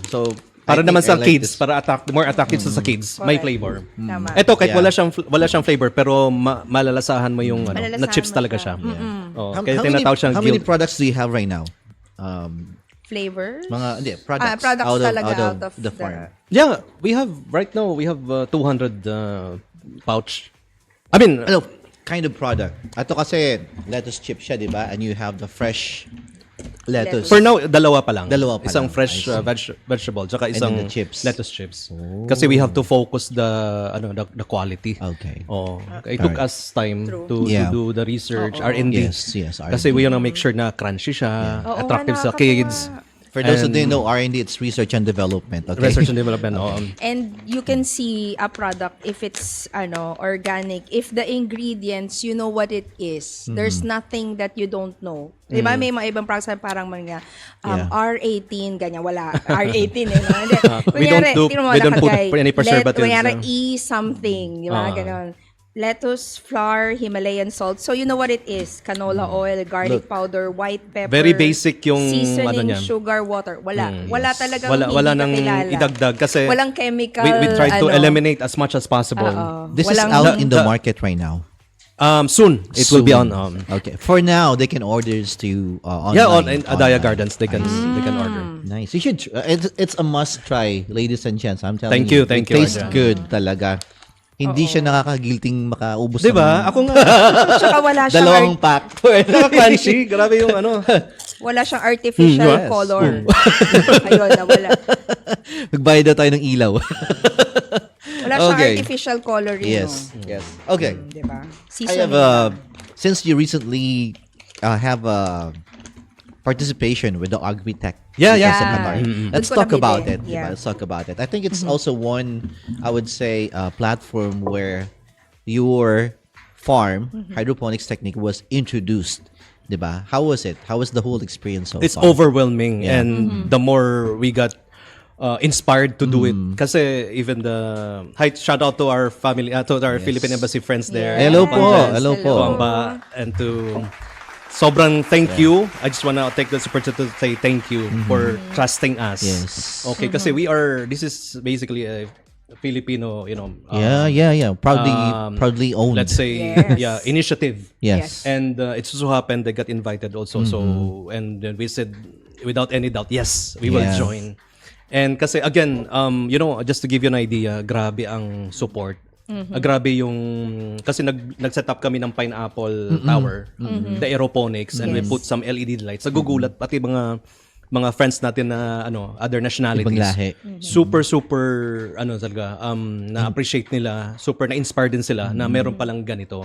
So, Para I naman think sa I like kids, this. para more attractive sa kids, may Correct. flavor. Tama. Ito kahit Yeah. wala siyang flavor pero malalasahan mo yung na Malalasahan chips mo talaga siya. siya. Oh, How, kaya how many, tinatawag siyang how many guilt. products do you have right now? Flavors? Products. Products talaga out of the farm. Yeah, we have 200 pouch. I mean, Ano, kind of product. Ito kasi lettuce chip siya, di ba? And you have the fresh lettuce. for now, dalawa pa lang. Dalawa pa Isang lang. fresh I vegetable, tsaka then isang the chips. lettuce chips. Kasi we have to focus the quality. Okay. Oh, it took us time to Yeah. do the research, R&D. Yes, Kasi R&D. we wanna make sure na crunchy siya, Oo, attractive sa nakakatuwa. kids. For those who And- didn't know, R&D, it's research and development. Okay? Research and development. And you can see a product if it's organic. If the ingredients, you know what it is. There's nothing that you don't know. Di ba? May mga ibang products na parang mga Yeah. R18, ganyan. Wala. R18 eh. No? Hindi. We don't do- tingnan mo, we don't put nakalagay, any preservatives, Kunyari, no? E something. Di ba? Ganon. Lettuce, flour, Himalayan salt. So, you know what it is. Canola oil, garlic Look. powder, white pepper. Very basic yung seasoning, niya. sugar, water. Wala. Wala talagang Wala hindi nang kakilala. idagdag kasi Walang chemical. we tried to eliminate as much as possible. This Walang- is out in the market right now. Soon it will be Soon. on. Okay. For now, they can order to online. Yeah, on Adaya online. Gardens they can order. Nice. You should. It's a must try, ladies and gents. I'm telling Thank you. you, It tastes Arjan. good talaga. Hindi siya nakakagilting makaubos. Di ba? ng Ako nga. Tsaka wala siyang, Dalawang pack. Nakaka-crunchy. Grabe yung wala siyang artificial yes. color. Ayun, nawala. Nagbayad daw tayo ng ilaw. Wala siyang Okay. artificial coloring. yes. Yes. Okay. No? Diba? I have since you recently have a participation with the Agritech. Yeah, yeah. sa Qatar. Let's Doon ko talk nabili. about it. Yeah. Diba? Let's talk about it. I think it's also one, I would say, platform where your farm hydroponics technique was introduced. Diba? How was it? How was the whole experience so It's far? overwhelming and the more we got inspired to do it kasi even the shout out to our family to our Philippine Embassy friends there. Hello po. Pangjas, Hello po. Pamba, and to sobrang thank you. I just wanna take this opportunity to say thank you for trusting us. Yes. Okay, kasi this is basically a Filipino, Yeah. Proudly owned. let's say Yes. initiative. Yes. And it so happened they got invited also. So and then we said without any doubt, yes, we will Yeah. join. And kasi again, just to give you an idea, grabe ang support. Grabe yung kasi nag-set up kami ng Pineapple Tower, the aeroponics, and we put some LED lights. Nagugulat pati mga friends natin na other nationalities. Ibang lahi. Super talaga na-appreciate nila, super na-inspire din sila na meron palang ganito.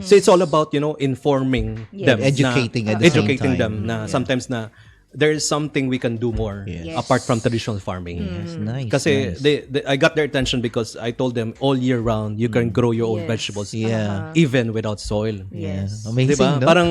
So it's all about, informing them, Educating na, at the same educating time. them na sometimes na there is something we can do more apart from traditional farming. Yes, nice. Kasi nice. I got their attention because I told them all year round you can grow your own vegetables Yeah. even without soil. Yeah. Yes. Amazing, Diba? no? Parang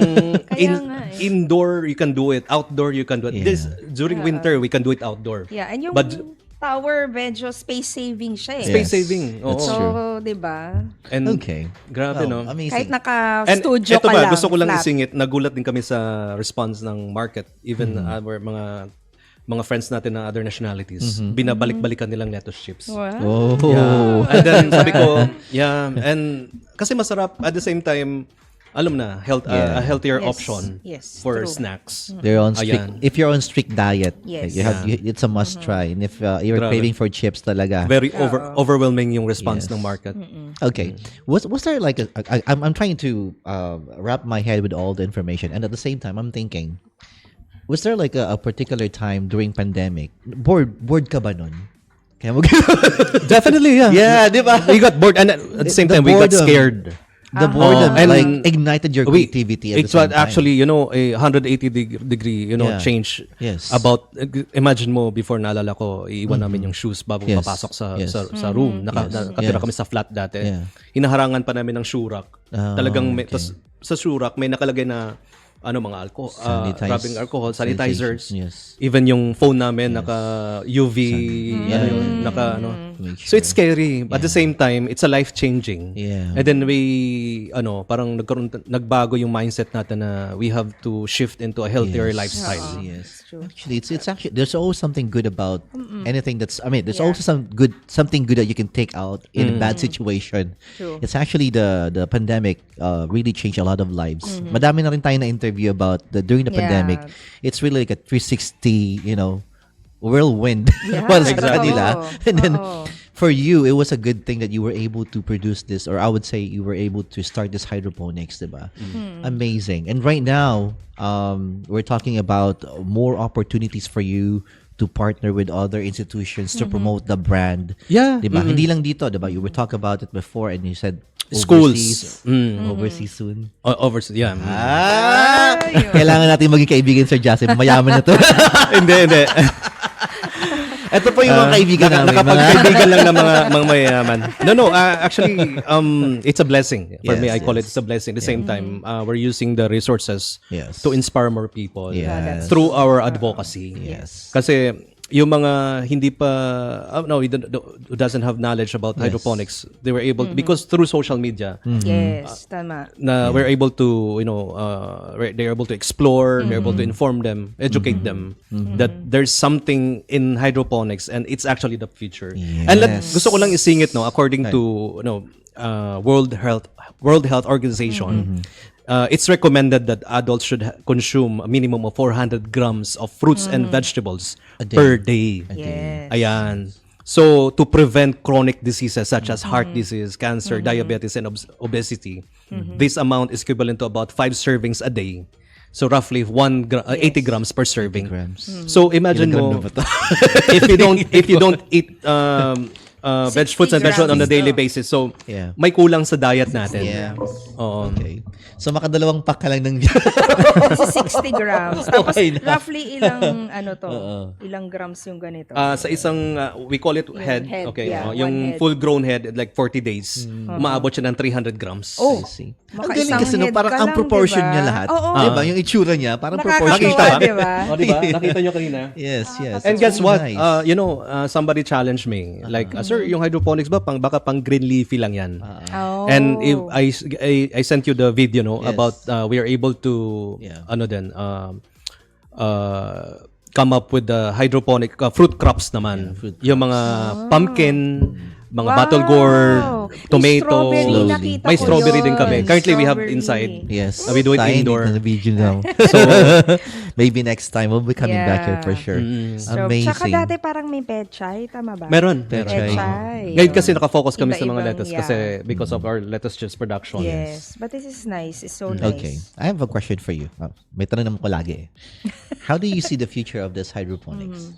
Kaya nga indoor you can do it, outdoor you can do it. Yeah. During winter we can do it outdoor. Yeah, and yung But tower, medyo space-saving siya eh. space Yes. saving. Oo. That's So, true. di ba? And Okay. grabe no. Amazing. Kahit naka-studio eto ka ba, lang. gusto ko lang flat. isingit, nagulat din kami sa response ng market, even our mga friends natin ng other nationalities. Binabalik-balikan nilang lettuce chips. Wow. Oh. Yeah. And then sabi ko, and kasi masarap at the same time, alam na, a healthier Yes. option Yes, for true. snacks. They're on strict. Ayan. If you're on strict diet, Yes. it's a must try. And if you're Grabe. craving for chips, talaga. Very overwhelming yung response Yes. ng market. Okay. Was there like I'm trying to wrap my head with all the information, and at the same time I'm thinking, was there like a particular time during pandemic bored ka ba nun? Kaya mo Definitely, yeah. Yeah, di ba? We got bored and at the same The time we got boredom. scared. The boredom And like ignited your creativity at It's the same what actually, a 180 degree, Yeah. change Yes. about, imagine mo, before naalala ko, iiwan namin yung shoes bago Yes. papasok Yes. sa room. Nakatira Yes. kami sa flat dati. Yeah. Hinaharangan pa namin ng shoe rack. Oh, Talagang, okay. sa shoe rack, may nakalagay na, mga alcohol, rubbing alcohol, sanitizers. Yes. Even yung phone namin, naka UV, yun, naka, Make So it's scary. But at the same time, it's a life-changing. Yeah. And then parang nagbago yung mindset natin na we have to shift into a healthier lifestyle. Yes. Actually, it's actually there's always something good about anything that's. I mean, there's also something good that you can take out in a bad situation. True. It's actually the pandemic really changed a lot of lives. Madami na rin tayo na interview about during the Yeah. pandemic. It's really like a 360, whirlwind. Para sa Exactly. kanila. And then Oo. for you, it was a good thing that you were able to produce this, or I would say you were able to start this hydroponics, diba? Amazing. And right now, we're talking about more opportunities for you to partner with other institutions to promote the brand. Yeah. Diba? Hindi lang dito, diba? You were talk about it before and you said Schools. overseas. Overseas soon. Yeah. Kailangan natin maging kaibigan, Sir Justin. Mayaman na to. Hindi. Ito po yung mga kaibigan namin. Nakapagkaibigan lang ng mga mayayaman. No, actually, it's a blessing. For me, Yes, I call it a blessing. At the same time, we're using the resources Yes. to inspire more people Yes. through our advocacy. Yes. Kasi yung mga hindi pa, who doesn't have knowledge about hydroponics, they were able, because through social media, Yes, tama. na we're able to they're able to explore, they're able to inform them, educate them that there's something in hydroponics and it's actually the future. And gusto ko lang isingit according to World Health Organization, it's recommended that adults should consume a minimum of 400 grams of fruits and vegetables per day. Yes. Ayan. So, to prevent chronic diseases such as heart disease, cancer, diabetes, and obesity, this amount is equivalent to about 5 servings a day. So, roughly 80 grams per serving. grams. So, imagine mo, if you don't eat fruits and vegetables on a daily basis, so Yeah. may kulang sa diet natin. Yeah. Oo. Okay. So, makadalawang pack ka lang ng Kasi 60 grams. Tapos, Okay na. roughly ilang grams yung ganito? Sa isang, we call it head. head, Okay. yeah, yung one head. full-grown head, like 40 days, umaabot siya ng 300 grams. Oh, I see. Ang maka galing isang kasi head parang ka ang lang, proportion diba? niya lahat. Oo. Diba? Yung itsura niya, parang Nakakatuwa, proportion Nakita? diba? Diba? Nakita nyo kanina? Yes, yes. And That's guess really what? nice. Somebody challenged me. Like, sir, yung hydroponics ba, baka pang green leafy lang yan. Oh. And if I sent you the video Yes. about we are able to Yeah. come up with the hydroponic fruit crops naman. Yung mga pumpkin, mga bottle gourd, tomato. May strawberry, Slowly. nakita May ko strawberry yun. din kami. Currently we have Strawberry. inside. Yes. We do it Tayo indoor. na video now. So Maybe next time we'll be coming back here for Yeah. sure. So, Amazing. tsaka dati parang may pechay, tama ba? Meron. Pechay. Ngayon kasi nakafocus kami sa mga Iba-ibang, lettuce yeah. kasi because of our lettuce juice production. Yes. But this is nice. It's so nice. Okay. I have a question for you. May tanong naman ko lagi. How do you see the future of this hydroponics?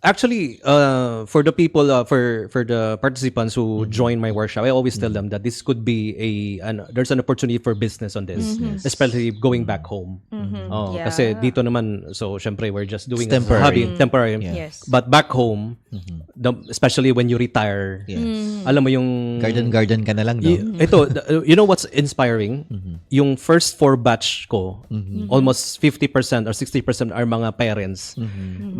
Actually, for the people, for the participants who join my workshop, I always tell them that this could be there's an opportunity for business on this, especially going back home. Oh, Yeah. kasi dito naman, so syempre we're just doing It's temporary. a hobby, temporary. Yes. But back home, especially when you retire, alam mo yung Garden ka na lang, no? ito, you know what's inspiring? Yung first 4 batch ko, almost 50% or 60% are mga parents.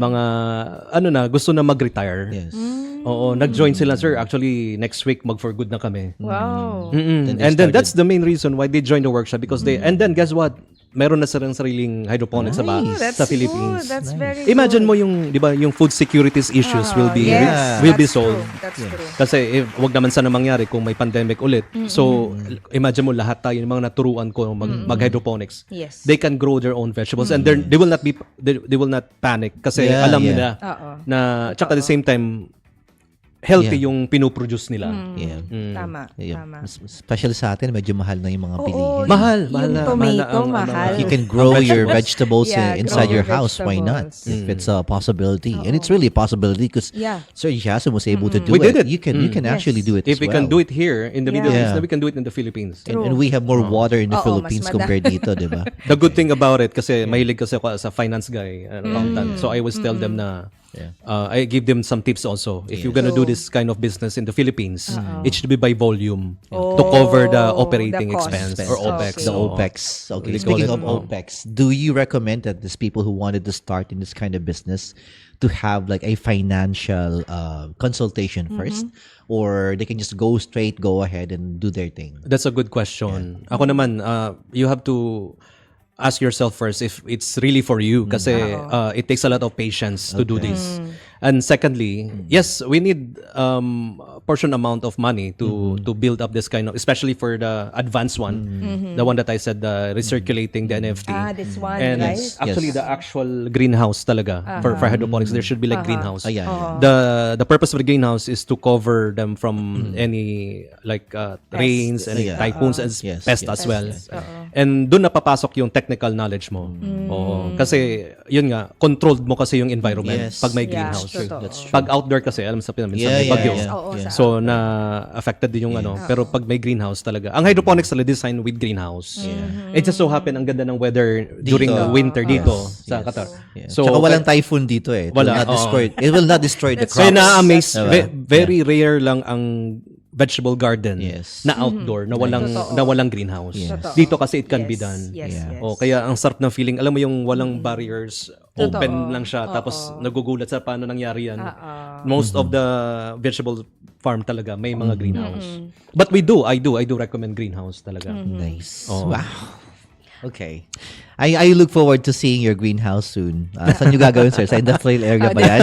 Mga, gusto na mag-retire. Yes. Oo, nag-join sila, sir. Actually, next week, mag-for good na kami. Wow. Then they And then started- that's the main reason why they joined the workshop because and then guess what? Meron na silang sariling hydroponics That's sa Philippines. good. That's very Imagine good. mo yung, di ba, yung food securities issues will be Yes, will be that's solved. true. That's true. Kasi wag naman sana mangyari kung may pandemic ulit. So, imagine mo lahat tayo, yung mga naturuan ko mag-hydroponics. Yes. They can grow their own vegetables and they will not be they will not panic kasi Yeah, alam yeah. nila Oo. na tsaka at the same time healthy yung pinoproduce nila. Yeah. Tama. Yeah. Tama. Especially sa atin, medyo mahal na yung mga bilihin. Mahal Yung na. tomato, ang- mahal. You can grow your vegetables Yeah, inside grow your your house. Why not? vegetables. If it's a possibility, and it's really a possibility because Yeah. Sir Jason was able to do We did it. You can actually do it. If as we can well. do it here in the Middle Yeah. East, then we can do it in the Philippines. And we have more water in the Oo, Philippines mas madami. compared dito, di ba? The good thing about it, kasi mahilig kasi ako as a finance guy, accountant. So I always tell them na, I give them some tips also. If you're gonna do this kind of business in the Philippines, it should be by volume to cover the operating the cost. expense or OPEX. The So, OPEX. Okay. They call Speaking it, of OPEX, do you recommend that these people who wanted to start in this kind of business to have like a financial consultation first, or they can just go ahead and do their thing? That's a good question. Ako naman, you have to ask yourself first if it's really for you kasi it takes a lot of patience to do this. And secondly, yes, we need a portion amount of money to build up this kind of, especially for the advanced one, the one that I said, the recirculating the NFT. This one, And right? actually, the actual greenhouse talaga for hydroponics, there should be like greenhouse. Yeah, yeah. The purpose of the greenhouse is to cover them from any like rains and Yeah. typhoons and Yes, pests yes, as well. yes. And doon napapasok yung technical knowledge mo. Oo. Kasi yun nga, controlled mo kasi yung environment Yes. pag may Yeah, greenhouse. totoo. That's true. Pag outdoor kasi, alam sa Pilipinas, Yeah, may yeah, bagyo. yeah. Oo, Yeah. sa- So, na affected din yung pero pag may greenhouse talaga. Ang hydroponics talaga design with greenhouse. It just so happen, ang ganda ng weather during Dito. the winter dito sa Yes. Qatar. Yeah. So, Tsaka walang typhoon dito eh. Wala, It will not destroy the Kaya crops. na-amaze, Diba? very rare lang ang vegetable garden Yes. na outdoor, na walang greenhouse. Totoo. Dito kasi it can be Yes, done. Yes, Yeah. yes. O kaya ang sarap ng feeling, alam mo yung walang barriers, open lang siya, tapos nagugulat sa paano nangyari yan. Most of the vegetable farm talaga may mga greenhouse. But I do recommend greenhouse talaga. Nice. Wow. Okay. I look forward to seeing your greenhouse soon. Saan nyo gagawin, sir? Sa industrial area ba yan?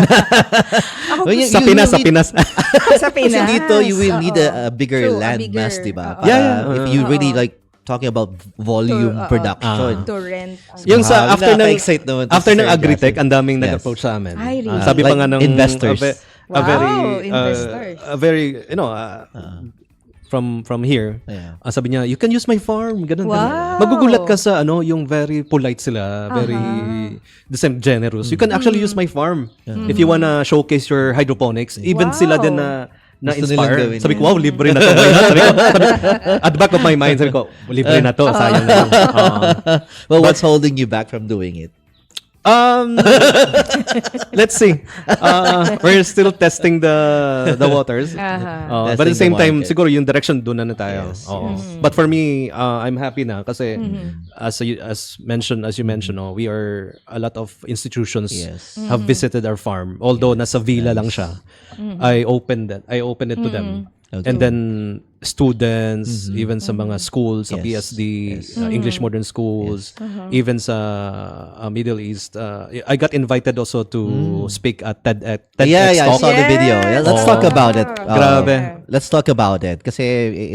Well, Sa Pinas, sa need- Pinas. Sa Kasi Pinas. dito, you will need a bigger True, a land bigger- mass, di ba? oo. Para if you really like talking about volume production. To rent. Yung sa after ng Nakaka-excite naman to after si ng Sir agritech, Jason. ang daming Yes. nag-approach sa amin. Ay, really? Sabi pa Like nga ng investors. a very investors. a very from here. Yeah. Sabi niya, you can use my farm. Ganun, Wow. ganun. Magugulat ka sa yung very polite sila, very the same generous. You can actually use my farm if you wanna showcase your hydroponics. Even sila din na Gusto nilang inspire. gawin Sabi ko, yan. wow, libre na to. At the back of my mind, sabi ko, libre na to. Sayang na. Well, what's holding you back from doing it? Let's see. We're still testing the waters. But at the Testing same the time, market. siguro yung direction doon na tayo. Yes, Oo. But for me, I'm happy na kasi as you mentioned, we are a lot of institutions Yes. have visited our farm. Although nasa villa lang siya, I opened it to them. Okay. And then students, even sa mga schools, sa Yes. PSD, English modern schools, even sa Middle East. I got invited also to speak at TEDx Yeah, I talk. saw the video. Yeah, let's talk about it. Grabe. Let's talk about it. Kasi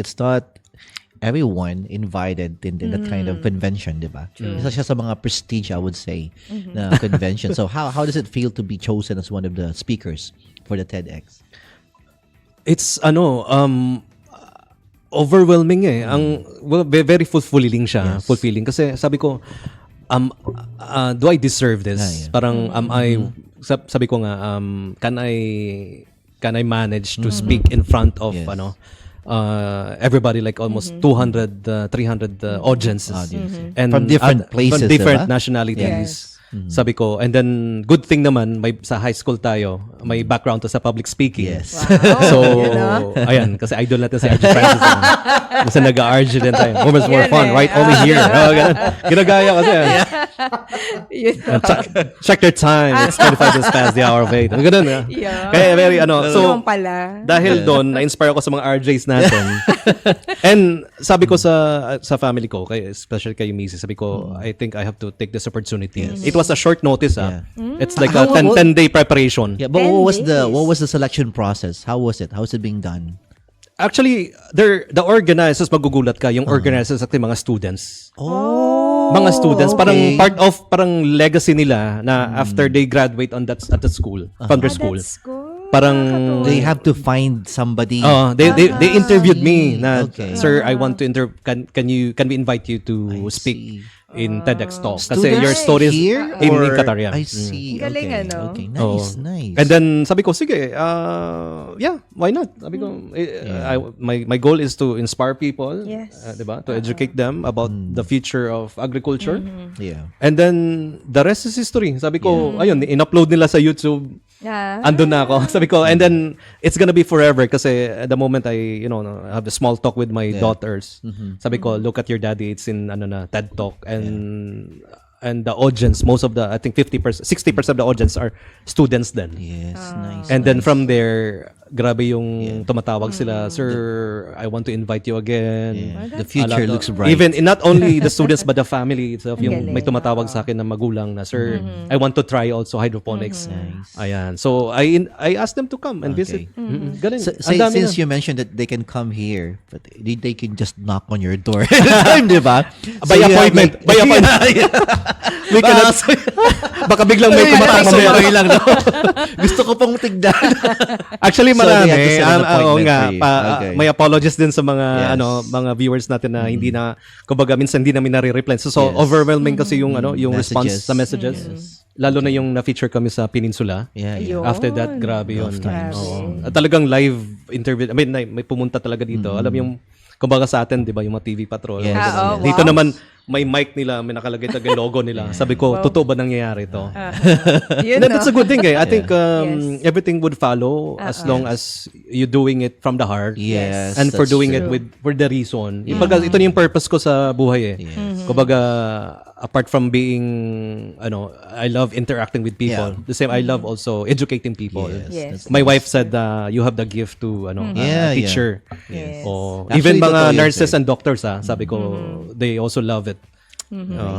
it's not everyone invited in that kind of convention, di ba? Isa siya sa mga prestige, I would say, na convention. So how does it feel to be chosen as one of the speakers for the TEDx? It's overwhelming eh. Very fulfilling siya. Yes. Fulfilling. Kasi sabi ko, do I deserve this? Yeah. Parang sabi ko nga, can I manage to speak in front of Yes. everybody, like almost 200 300 audiences and From different places, from different diba? nationalities. Sabi ko, and then good thing naman sa high school tayo, may background to sa public speaking. Yes. So, ayan, kasi idol natin si RJ Francis. Kasi nag-RJ din tayo. Moments more fun, right? Only here. Ganun. Ginagaya kasi. Check their time. It's 25 minutes past the hour of 8. Ganun. Yeah. Kaya very, so, Yun pala. dahil doon, na-inspire ako sa mga RJs natin. And sabi ko sa family ko, especially kay Missy, sabi ko, I think I have to take this opportunity. It was a short notice. It's like a 10-day preparation. Yeah, but what was the selection process? How was it? How is it being done? Actually, the organizers, magugulat ka, yung organizers at yung mga students. Mga students, parang legacy nila na after they graduate at the school, from their school. Parang They have to find somebody. they interviewed me na, Okay. sir, I want to can we invite you to speak in TEDx talk kasi Students your stories here in or- Qatar, yeah. I see. Galing, Okay. ano? Okay. Oo. Nice. And then sabi ko, sige, yeah, why not? Sabi ko, my goal is to inspire people, Yes. 'di ba? To educate them about the future of agriculture. Yeah. And then the rest is history. Sabi ko, ayun, in-upload nila sa YouTube. Andun na ako. Sabi ko, and then it's gonna be forever kasi at the moment I have a small talk with my daughters. Sabi ko, look at your daddy, it's in TED Talk, and the audience, most of the, I think 50%, 60% of the audience are students then. Yes. Nice. And then from there, grabe yung tumatawag sila, sir, I want to invite you again. The future looks bright. Even not only the students but the family itself, yung galing. may tumatawag sa akin na magulang na, sir, I want to try also hydroponics. Ayan. So I asked them to come and visit. Galing. Ang dami Since na. you mentioned that they can come here, but they can just knock on your door anytime, di ba? By appointment. By appointment. We cannot. Baka biglang may tumatawag mamaya. lang, no? Gusto ko pong tignan. Actually, So they marami. have to set an appointment nga, for you. Okay. may apologies din sa mga Yes. mga viewers natin na hindi na, kumbaga minsan hindi namin nare-reply. So Yes. overwhelming kasi yung yung response Messages. sa messages. Lalo na yung na-feature kami sa Peninsula. Yeah, yeah. Yun. After that, grabe yun. times. Oo. At talagang live interview. I mean, may pumunta talaga dito. Alam yung, kumbaga sa atin, di ba, yung mga TV Patrol. Yes. Ah, oh, Dito wow. naman, may mic nila, may nakalagay talaga yung logo nila. Sabi ko, totoo ba nangyayari to? Yun, And that's a good thing eh. I think Yes. everything would follow as long as you doing it from the heart. Yes. And for that's doing true. it for the reason. Kumbaga, ito na yung purpose ko sa buhay eh. Kumbaga, apart from being, I love interacting with people. Yeah. The same, I love also educating people. Yes. My wife said, you have the gift to, Yeah, teacher. Yes. Oh, Actually, even mga totoo yun, nurses sir. and doctors, sabi ko, they also love it.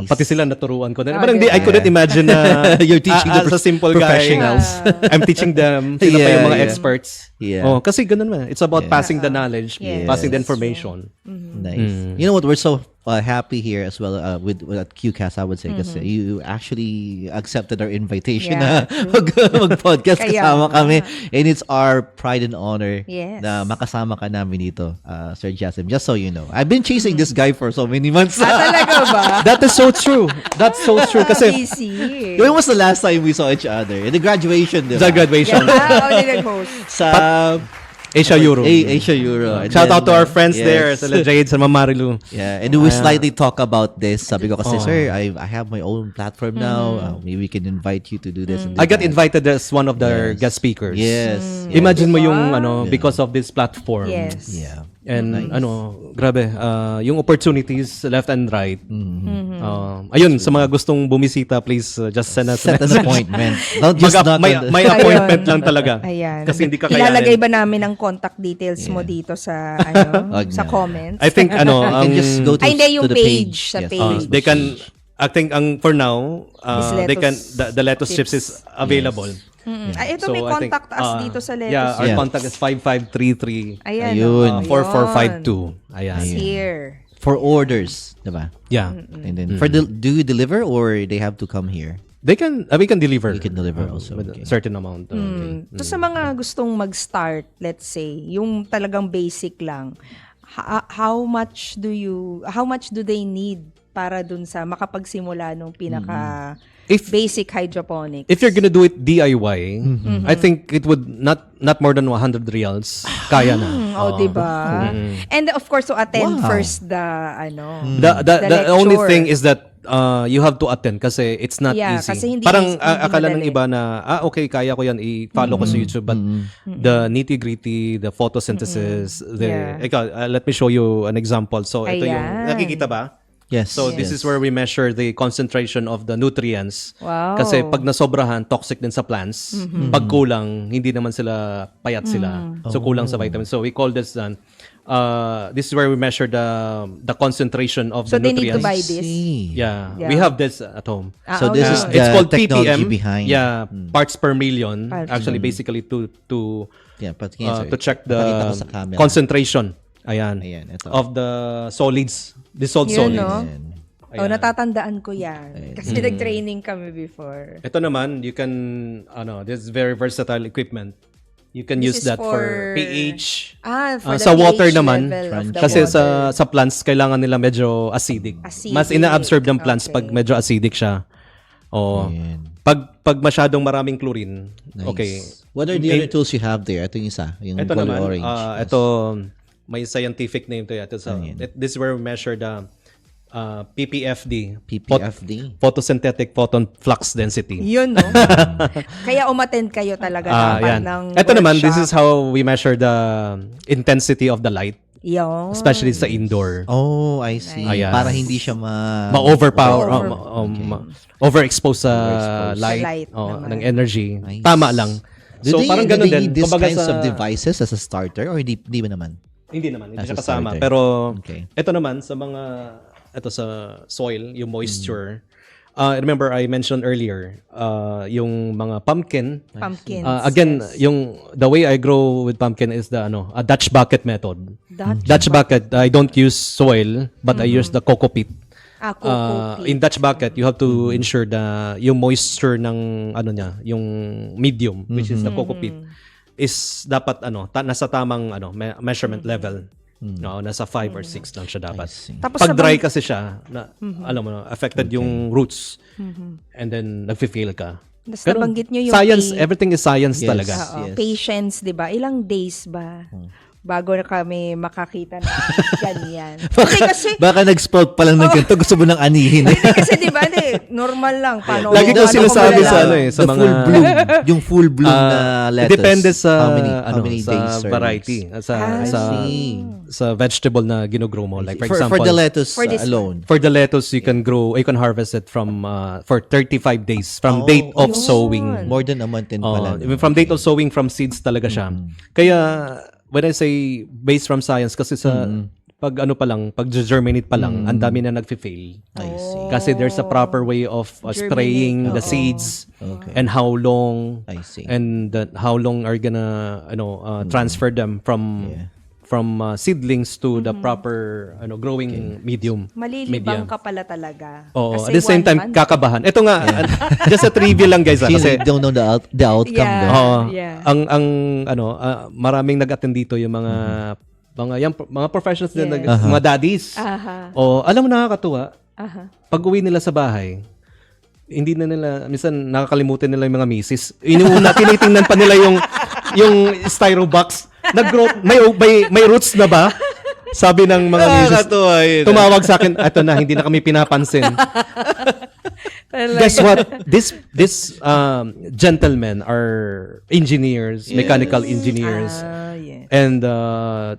Pati sila naturuan ko. Ah, Parang I couldn't imagine na You're teaching the as a simple guy. professionals. I'm teaching them. Sila pa Yeah, yung mga yeah. experts. Yeah. Oh, kasi ganun man. It's about passing the knowledge, Yes. passing the information. Nice. You know what? We're so happy here as well with at QCast, I would say, kasi you actually accepted our invitation Yeah, na mag-podcast Kaya, kasama kami. And it's our pride and honor Yes. na makasama ka namin dito, Sir Jasim. Just so you know. I've been chasing this guy for so many months. Talaga ba? That is so true. That's so true. Kasi Easy. When was the last time we saw each other? In the graduation, di ba? sa graduation, Nag-host. Sa Asia Euro. Asia Euro. And Shout then, out to our friends yes. there, sila Jade, sa Mamarilu. Yeah, and we slightly talk about this. Sabi ko kasi, sir, I have my own platform now. Maybe we can invite you to do this. And do I got that." invited as one of their guest speakers. Yes. Imagine mo yung because of this platform. Yes. Yeah. And grabe, yung opportunities left and right. Ayun, sa mga gustong bumisita, please just send us a Set an message. appointment. Don't just knock may, on the- may appointment lang talaga. Ayan. Kasi hindi ka kayanin. Ilalagay ba namin ang contact details mo dito sa Wag sa na. comments? I think You can just go to, Ay, hindi, yung to the page, sa Yes, page. Facebook they can, page. I think for now, Is they can, lettuce the lettuce chips is available. Ay, ito So, may I think, contact us dito sa Lettuce. Yeah, our Yeah. contact is 5533 Ayan. Ayun. 4452. Ayan. It's here. For orders, diba? Yeah. And then do you deliver or they have to come here? We can deliver. We can deliver also, with okay. a certain amount. Okay. So sa mga gustong mag-start, let's say, yung talagang basic lang, how much do they need para dun sa makapagsimula nung pinaka basic hydroponics? If you're gonna do it DIY, I think it would not more than 100 reals. Kaya na. Diba? And of course, to attend Wow. first the The only lecture. thing is that you have to attend kasi it's not Yeah, easy. kasi hindi Parang hindi akala ng madali. iba na okay, kaya ko yan i-follow ko sa YouTube, but the nitty-gritty, the photosynthesis, Yeah. let me show you an example. So ito yung Ayan. nakikita ba? Yes. So this is where we measure the concentration of the nutrients. Wow. Kasi pag nasobrahan, toxic din sa plants. Pag kulang, hindi naman sila payat sila. So kulang sa vitamins. So we call this this is where we measure the concentration of So the they need to nutrients. buy this? Yeah. Yeah. We have this at home. So this is It's the called technology ppm. behind. Yeah, parts per million. Parts Actually, basically to Yeah, patingin, sir. to check Pakita ko the sa camera. concentration. Ayan. Ayan, ito. Of the solids, dissolved Yun, solids. no? Ayan. Oh, natatandaan ko yan. Kasi nag-training kami before. Ito naman, you can, this is very versatile equipment. You can This use is that for for- pH. For the Sa water pH naman, level of the kasi water. sa plants, kailangan nila medyo acidic. Acidic. Mas ina-absorb ng plants Okay. pag medyo acidic siya. O, Ayan. pag masyadong maraming chlorine, Nice. okay. What are the other tools you have there? Ito yung isa, yung Ito color naman, orange. Yes. ito, may scientific name to it. This is where we measure the PPFD. PPFD. Photosynthetic photon flux density. Yun, no? Kaya umattend kayo talaga dapat Yan. ng Ito naman, this workshop. is how we measure the intensity of the light, Yun. especially sa indoor. Oh, I see. Ayan. Para hindi siya Ma-overpower, overexpose sa Sa light, light naman. ng energy. Nice. Tama lang. Do they, parang do ganun they din. need these Kumbaga kinds sa- of devices as a starter or hindi ba naman? Hindi naman, hindi As siya a kasama. starter. Pero Okay. ito naman sa sa soil, yung moisture. Remember I mentioned earlier, yung mga pumpkins. Pumpkins. Again, yes. the way I grow with pumpkin is the a Dutch bucket method. Dutch bucket, I don't use soil, but I use the coco peat. Coco peat. In Dutch bucket, you have to ensure yung moisture ng yung medium, which is the coco peat, is dapat nasa tamang measurement level. No, nasa 5 or 6 lang siya dapat. Tapos Pag dry sabang- kasi siya, alam mo na, affected yung roots. And then nagfi-fail ka. Tapos Pero nabanggit nyo yung science, everything is science Yes. talaga. Oo, Yes. patience, di ba? Ilang days ba? Bago na kami makakita ng ganyan. Kasi Baka nag-sprout pa lang ng ganito, gusto mo nang anihin. kasi di ba, normal lang. Paano, Lagi ko paano sinasabi malalaman? sa sa The mga full bloom. Yung full bloom na lettuce. depende sa how many sa days servings? variety, I see. sa vegetable na ginogrow mo. Like for example, for the lettuce For this alone. for the lettuce you can harvest it from for 35 days from date of sowing. More than a month din pala. no? From date of sowing, from seeds talaga siya. Kaya when I say based from science, kasi sa pag pag germinate pa lang, ang dami na nagfi-fail. I see. Kasi there's a proper way of spraying the seeds and how long I see. and how long are you gonna transfer them from seedlings to the proper growing medium. Malilibang ka pala talaga. Oo, Kasi at the same 1 time month. kakabahan. Ito nga just a trivia lang guys You kasi don't know the outcome. Yeah. no? Oo. Yeah. Ang maraming nag-attend dito yung mga professionals din, mga daddies. O alam mo nakakatuwa. Pag uwi nila sa bahay, hindi na nila minsan nakakalimutan nila yung mga misis. Inuuna tinitingnan pa nila yung styro box. Nag-grow may roots na ba? Sabi ng mga misis. Nakakatuwa yun. Tumawag sa akin, eto na, hindi na kami pinapansin. Guess what? This gentlemen are engineers, mechanical engineers. Yeah. And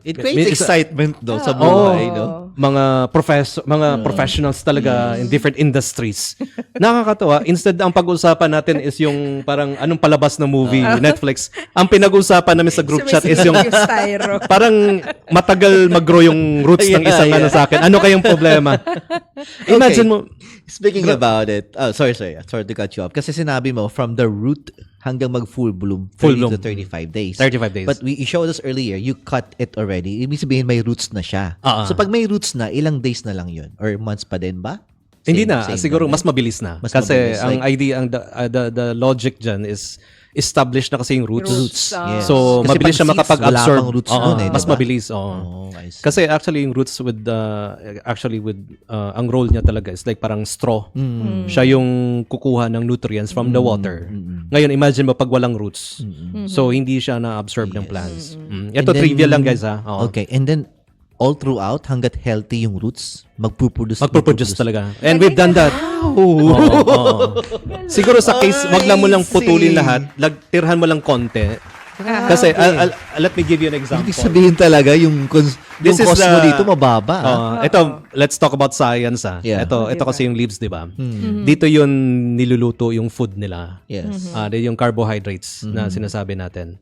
It creates excitement though sa buhay, no? mga professionals talaga in different industries. Nakakatawa. Instead, ang pag-uusapan natin is yung parang anong palabas na movie, Netflix. Ang pinag-uusapan namin sa group chat is yung styro. parang matagal mag-grow yung roots ng isang sa akin. Ano kayong problema? Imagine mo, Speaking about it, sorry to cut you off. Kasi sinabi mo, from the root hanggang mag-full bloom, 30 Full bloom. to 35 days. 35 days. But you showed us earlier, you cut it already. Ibig sabihin, may roots na siya. Ah. So, pag may roots na, ilang days na lang yun? Or months pa din ba? Hindi Same- na, same siguro lang mas mabilis na. Mas kasi mabilis, ang like- idea, the logic dyan is established na kasi yung roots. Yes. So, Kasi mabilis pag siya seeds, makapag-absorb. wala pang roots Oo, dun eh, mas diba? mabilis. Oo. Oh, I see. Kasi actually yung roots with ang role niya talaga is like parang straw. Siya yung kukuha ng nutrients from the water. Ngayon imagine mo pag walang roots. So hindi siya na-absorb ng plants. Ito And then- trivia lang guys ha. Oo. Okay, and then, all throughout, hanggat healthy yung roots, magpuproduce Talaga. And we've done that. Oo. Siguro sa case, wag lang mo lang putulin lahat, tirhan mo lang konti. Kasi let me give you an example. Ibig sabihin talaga, yung This is cost mo the- dito mababa. Ito, let's talk about science Yeah. Ito kasi yung leaves, di ba? Dito yun niluluto yung food nila. Yes. Yung carbohydrates na sinasabi natin.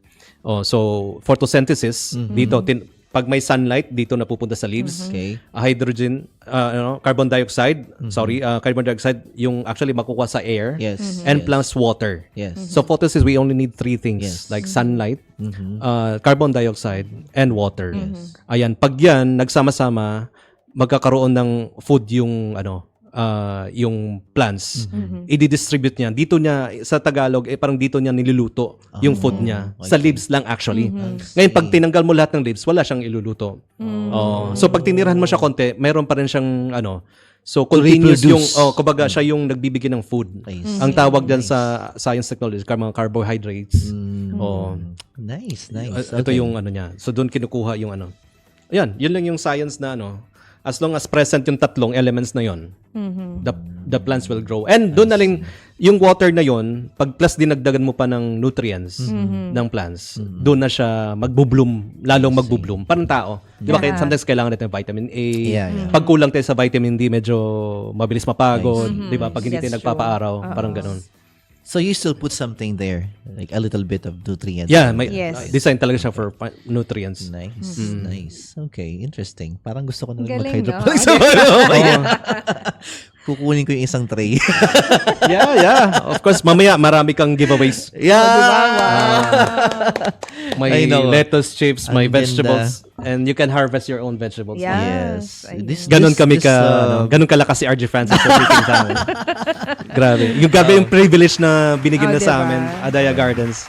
So, photosynthesis, dito, pag may sunlight, dito napupunta sa leaves. Okay. Hydrogen, carbon dioxide, carbon dioxide, yung actually makukuha sa air. Yes. And Yes. plus water. Yes. So, photosynthesis, we only need three things. Yes. Like sunlight, carbon dioxide, and water. Ayan, pag yan, nagsama-sama, magkakaroon ng food yung plants. I-distribute niya. Dito niya, sa Tagalog, parang dito niya niluluto yung food niya. Sa leaves lang actually. Ngayon, pag tinanggal mo lahat ng leaves, wala siyang iluluto. So, pag tinirahan mo siya konti, mayroon pa rin siyang so, continuous reproduce. yung, kumbaga, siya yung nagbibigay ng food. I see. Ang tawag dyan sa science technology, mga carbohydrates. Nice. Ito yung niya. So, doon kinukuha yung Ayan, yun lang yung science na as long as present yung tatlong elements na yon, the plants will grow. And doon na lang yung water na yon, pag plus dinagdagan mo pa ng nutrients ng plants, doon na siya magbo-bloom, lalong magbo-bloom. Parang tao. Di ba? Kaya sometimes kailangan natin ng vitamin A. Yeah. Pag kulang tayo sa vitamin D, medyo mabilis mapagod. Di ba? Pag hindi tayo That's nagpapaaraw, parang ganun. So you still put something there, like a little bit of nutrients. Yeah, may Yes. design talaga siya for nutrients. Nice. Okay, interesting. Parang gusto ko na rin Galing, mag-hydroponics. Kukunin ko yung isang tray. Yeah. Of course, mamaya marami kang giveaways. May I know. lettuce chips, may Ang ganda. vegetables, and you can harvest your own vegetables. Yes. Ganon kami ganon kalakas si RJ Francis sa meeting sa amin. Grabe yung privilege na binigyan na sa diba? amin, Adaya Gardens.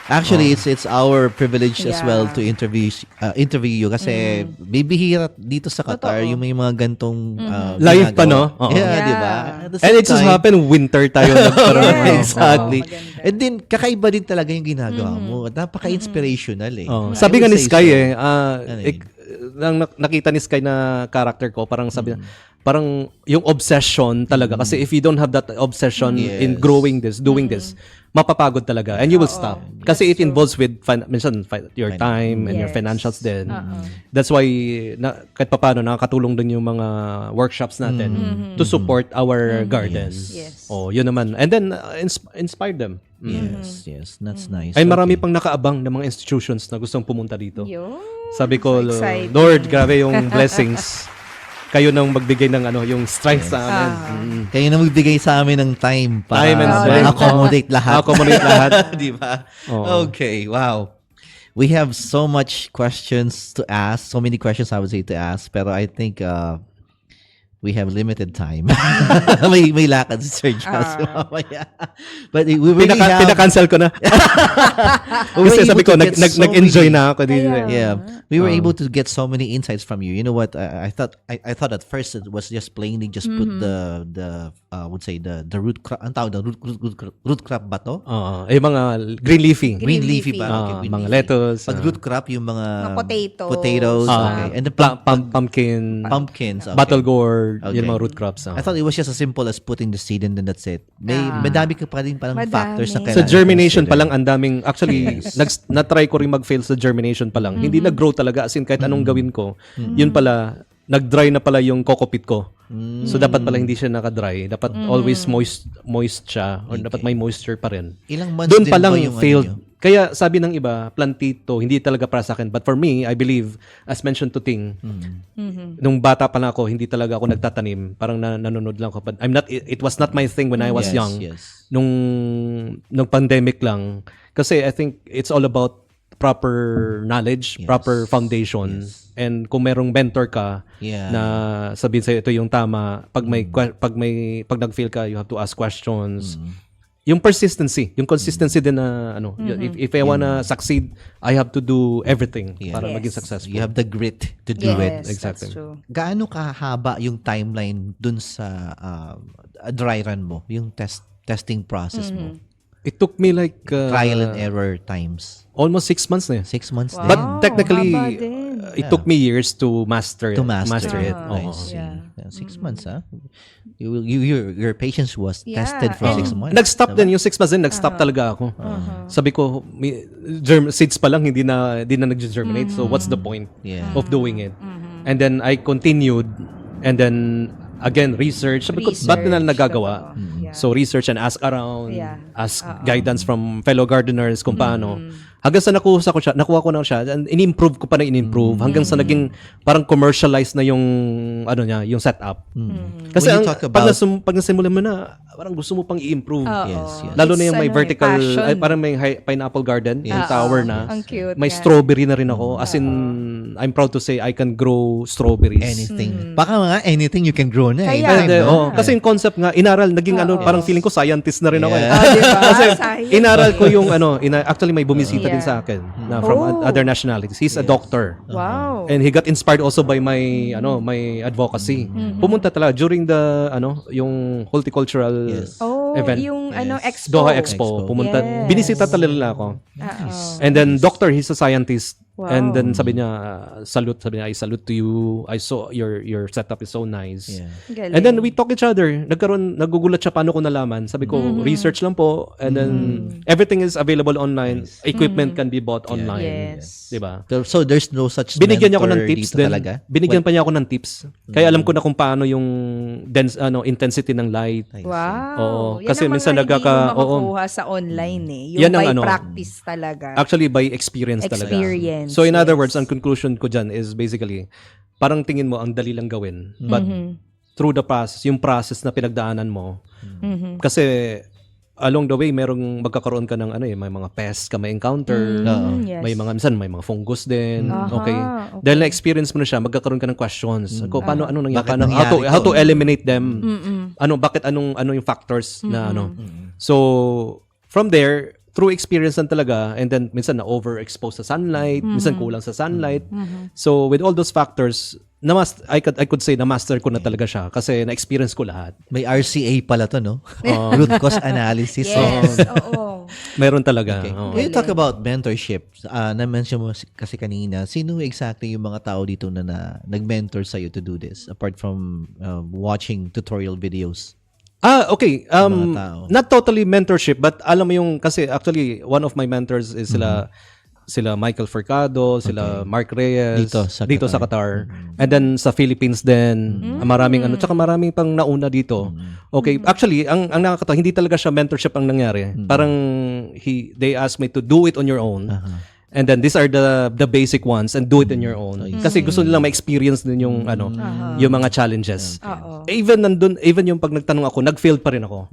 Actually, it's our privilege as Yeah. well to interview you kasi bibihira dito sa Qatar Totoo. yung may mga gantong Live pa, ginagawa. no? Oo. Yeah, Yeah. di ba? At the And same it just time- happened winter tayo nagkaroon. Yes. Exactly. Oo, maganda. And then, kakaiba din talaga yung ginagawa mo. Napaka-inspirational eh. Oh, I sabi nga would ni say Sky so. nang nakita ni Sky na character ko, parang sabi niya, parang yung obsession talaga. Kasi if you don't have that obsession in Yes. growing this, doing this, mapapagod talaga. And you will stop. Kasi it involves with, minsan, your time and your Yes. financials din. That's why, kahit paano, nakakatulong din yung mga workshops natin to support our garden. Yes. Oh, yun naman. And then, inspire them. Yes. That's nice. Ay, marami pang nakaabang ng mga institutions na gustong pumunta dito. Yun. Sabi ko, So exciting. Lord, grabe yung blessings. Kayo nang magbigay ng yung strength sa amin. Kayo na magbigay sa amin ng time para Time and strength. accommodate lahat. Accommodate lahat. Di ba? Oo. Okay, wow. We have so much questions to ask, so many questions I would say to ask, pero I think we have limited time. may lakad si Sir Joshua mamaya. But we really have... Pinaka-cancel ko na. we were Kasi able sabi ko, to get so nag-enjoy many- na ako dito. Yeah, we were able to get so many insights from you. You know what? I thought at first it was just plainly just put the would say the root crop. Ang tawag na root crop ba to? Yung mga green leafy. Green leafy leafy. ba? Okay, green Mga leafy. lettuce. Pag root crop yung mga Mga potatoes. Okay. And the Pumpkin. pumpkins. Okay. Battle gourd. Okay. Yung mga root crops. I thought it was just as simple as putting the seed and then that's it. Madami ka pa rin parang Madami. factors na Sa kailangan Sa germination pa i-consider. lang, ang daming, actually, na-try ko rin mag-fail sa germination pa lang. Hindi nag-grow talaga, as in kahit anong gawin ko, yun pala, nag-dry na pala yung kokopit ko. So, dapat pala hindi siya naka-dry. Dapat always moist siya, or dapat may moisture pa rin. Ilang months Doon din pa lang ba yung failed. ano nyo? kaya sabi ng iba, plantito, hindi talaga para sa akin. But for me, I believe, as mentioned to Ting, nung bata pa lang ako, hindi talaga ako nagtatanim. Parang nanonood lang ako. But it was not my thing when I was young. Yes. Nung pandemic lang. Kasi I think it's all about proper knowledge, Yes. proper foundation. And kung merong mentor ka Yeah. na sabihin sa'yo ito yung tama, pag nag-fail ka, you have to ask questions. Yung persistency, yung consistency din na if I wanna succeed, I have to do everything Yeah. para Yes. maging successful. You have the grit to do it. Yes, Exactly. that's true. Gaano kahaba yung timeline dun sa dry run mo, yung testing process mo? It took me like Trial and error times. almost 6 months na yun. 6 months Wow. din. But technically, haba din. it took me years to master it. To master it. Oo. I see. Yeah. 6 months, your patience was Yeah, tested for and- 6 months. Nag-stop din yung 6 months din, nag-stop talaga ako. Sabi ko, seeds pa lang hindi na nag-germinate. So what's the point Yeah. of doing it? And then I continued, and then again research. Sabi ko, ba't nila nagagawa? Yeah. So research and ask around, Yeah. ask guidance from fellow gardeners kung paano. Hanggang sa nakuha ko na siya, and in-improve ko pa na in-improve hanggang sa naging parang commercialized na yung yung setup. Kasi When you ang, talk pag, about- pag nasimulan mo na, parang gusto mo pang i-improve. Yes. Lalo na It's yung may ano, vertical, passion. ay, parang may pineapple garden, yung tower na. Ang cute May yan. strawberry na rin ako. As in, I'm proud to say I can grow strawberries. Anything. Baka mga anything you can grow na. Kaya, anytime, no? Kasi yung concept nga, inaral, naging parang feeling ko scientist na rin ako. Yeah. Diba? Kasi Sayang. inaral ko yung actually may bumisita din Yeah. sa akin na from other nationalities. He's a doctor. Wow. And he got inspired also by my my advocacy. Pumunta talaga during the yung horticultural Yes. event. Yung expo. Doha Expo. Pumunta. Yes. Binisita talaga ako. Oo. And then doctor, he's a scientist. Wow. And then sabi niya, I salute to you. I saw your setup is so nice. Yeah. Galing. And then we talk each other. Nagugulat siya paano ko nalaman. Sabi ko, research lang po. And then everything is available online. Equipment can be bought online. Yes. Diba? So there's no such Binigyan niya ako ng mentor tips dito din. talaga? Binigyan pa niya ako ng tips. Kaya alam ko na kung paano yung intensity ng light. Wow. Oo. Yan Kasi ang mga minsan hindi nagkaka- mo makukuha sa online Yung Yan ang by ano. practice talaga. Actually, by experience talaga. Experience, So in other yes. words, ang conclusion ko dyan is basically, parang tingin mo, ang dali lang gawin. But through the process, yung process na pinagdaanan mo, kasi along the way, merong magkakaroon ka ng may mga pests ka may encounter. Yes. May mga fungus din. Aha, Okay. okay. Dahil na-experience mo na siya, magkakaroon ka ng questions. Paano, ano nangyari? Bakit nangyari How to to? eliminate them? Ano yung factors na So, from there, through experience lang talaga, and then minsan na-overexpose sa sunlight, minsan kulang sa sunlight. So, with all those factors, I could say na-master ko na talaga siya kasi na-experience ko lahat. May RCA pala to, no? Root cause analysis. Yes. Oo. Meron talaga. Okay. Oo. When you talk about mentorship, na-mention mo kasi kanina, sino exactly yung mga tao dito na nag-mentor sa'yo to do this apart from watching tutorial videos? Okay. Mga tao. Not totally mentorship, but alam mo yung, kasi actually, one of my mentors is sila Michael Furcado, sila Mark Reyes. Dito sa Qatar. And then sa Philippines din. Maraming tsaka maraming pang nauna dito. Okay. Actually, ang nakakatawa, hindi talaga siya mentorship ang nangyari. Parang they asked me to do it on your own. And then these are the basic ones and do it on your own. Kasi gusto nilang ma-experience din yung yung mga challenges. Even yung pag nagtanong ako, nag-failed pa rin ako.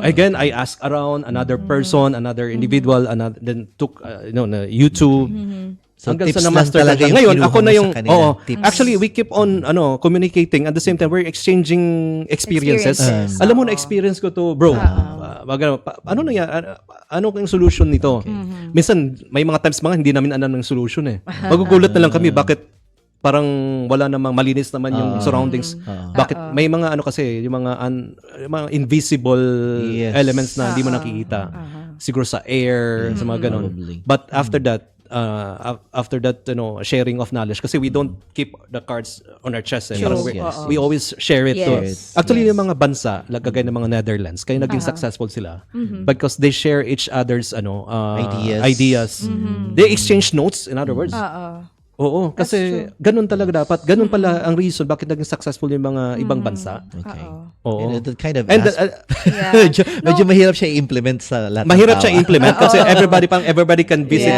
Again, I asked around another person, another individual, then took na YouTube. So, Hanggang tips sa lang na-master talaga ko siya. yung Ngayon, kinuha ako mo na sa yung kanila. Tips. actually we keep on communicating at the same time we're exchanging experiences. Experiences. Alam mo na experience ko to, bro. Ano na yan? Ano yung solution nito? Minsan may mga times hindi namin alam ng solution eh. Magugulat na lang kami bakit parang wala namang malinis naman yung surroundings. Bakit may mga kasi yung mga invisible elements na hindi mo nakikita. Siguro sa air, sa mga ganun. Probably. But after that sharing of knowledge kasi we don't keep the cards on our chest Parang we always share it to Yes. actually yung mga bansa lagagay ng mga Netherlands kaya naging successful sila because they share each other's ideas. They exchange notes in other words Oo, kasi ganun talaga dapat. Ganun pala ang reason bakit naging successful yung mga ibang bansa. Okay. Oo. And that kind of And medyo mahirap siya i-implement sa lahat ng mahirap tao. siya implement kasi everybody can visit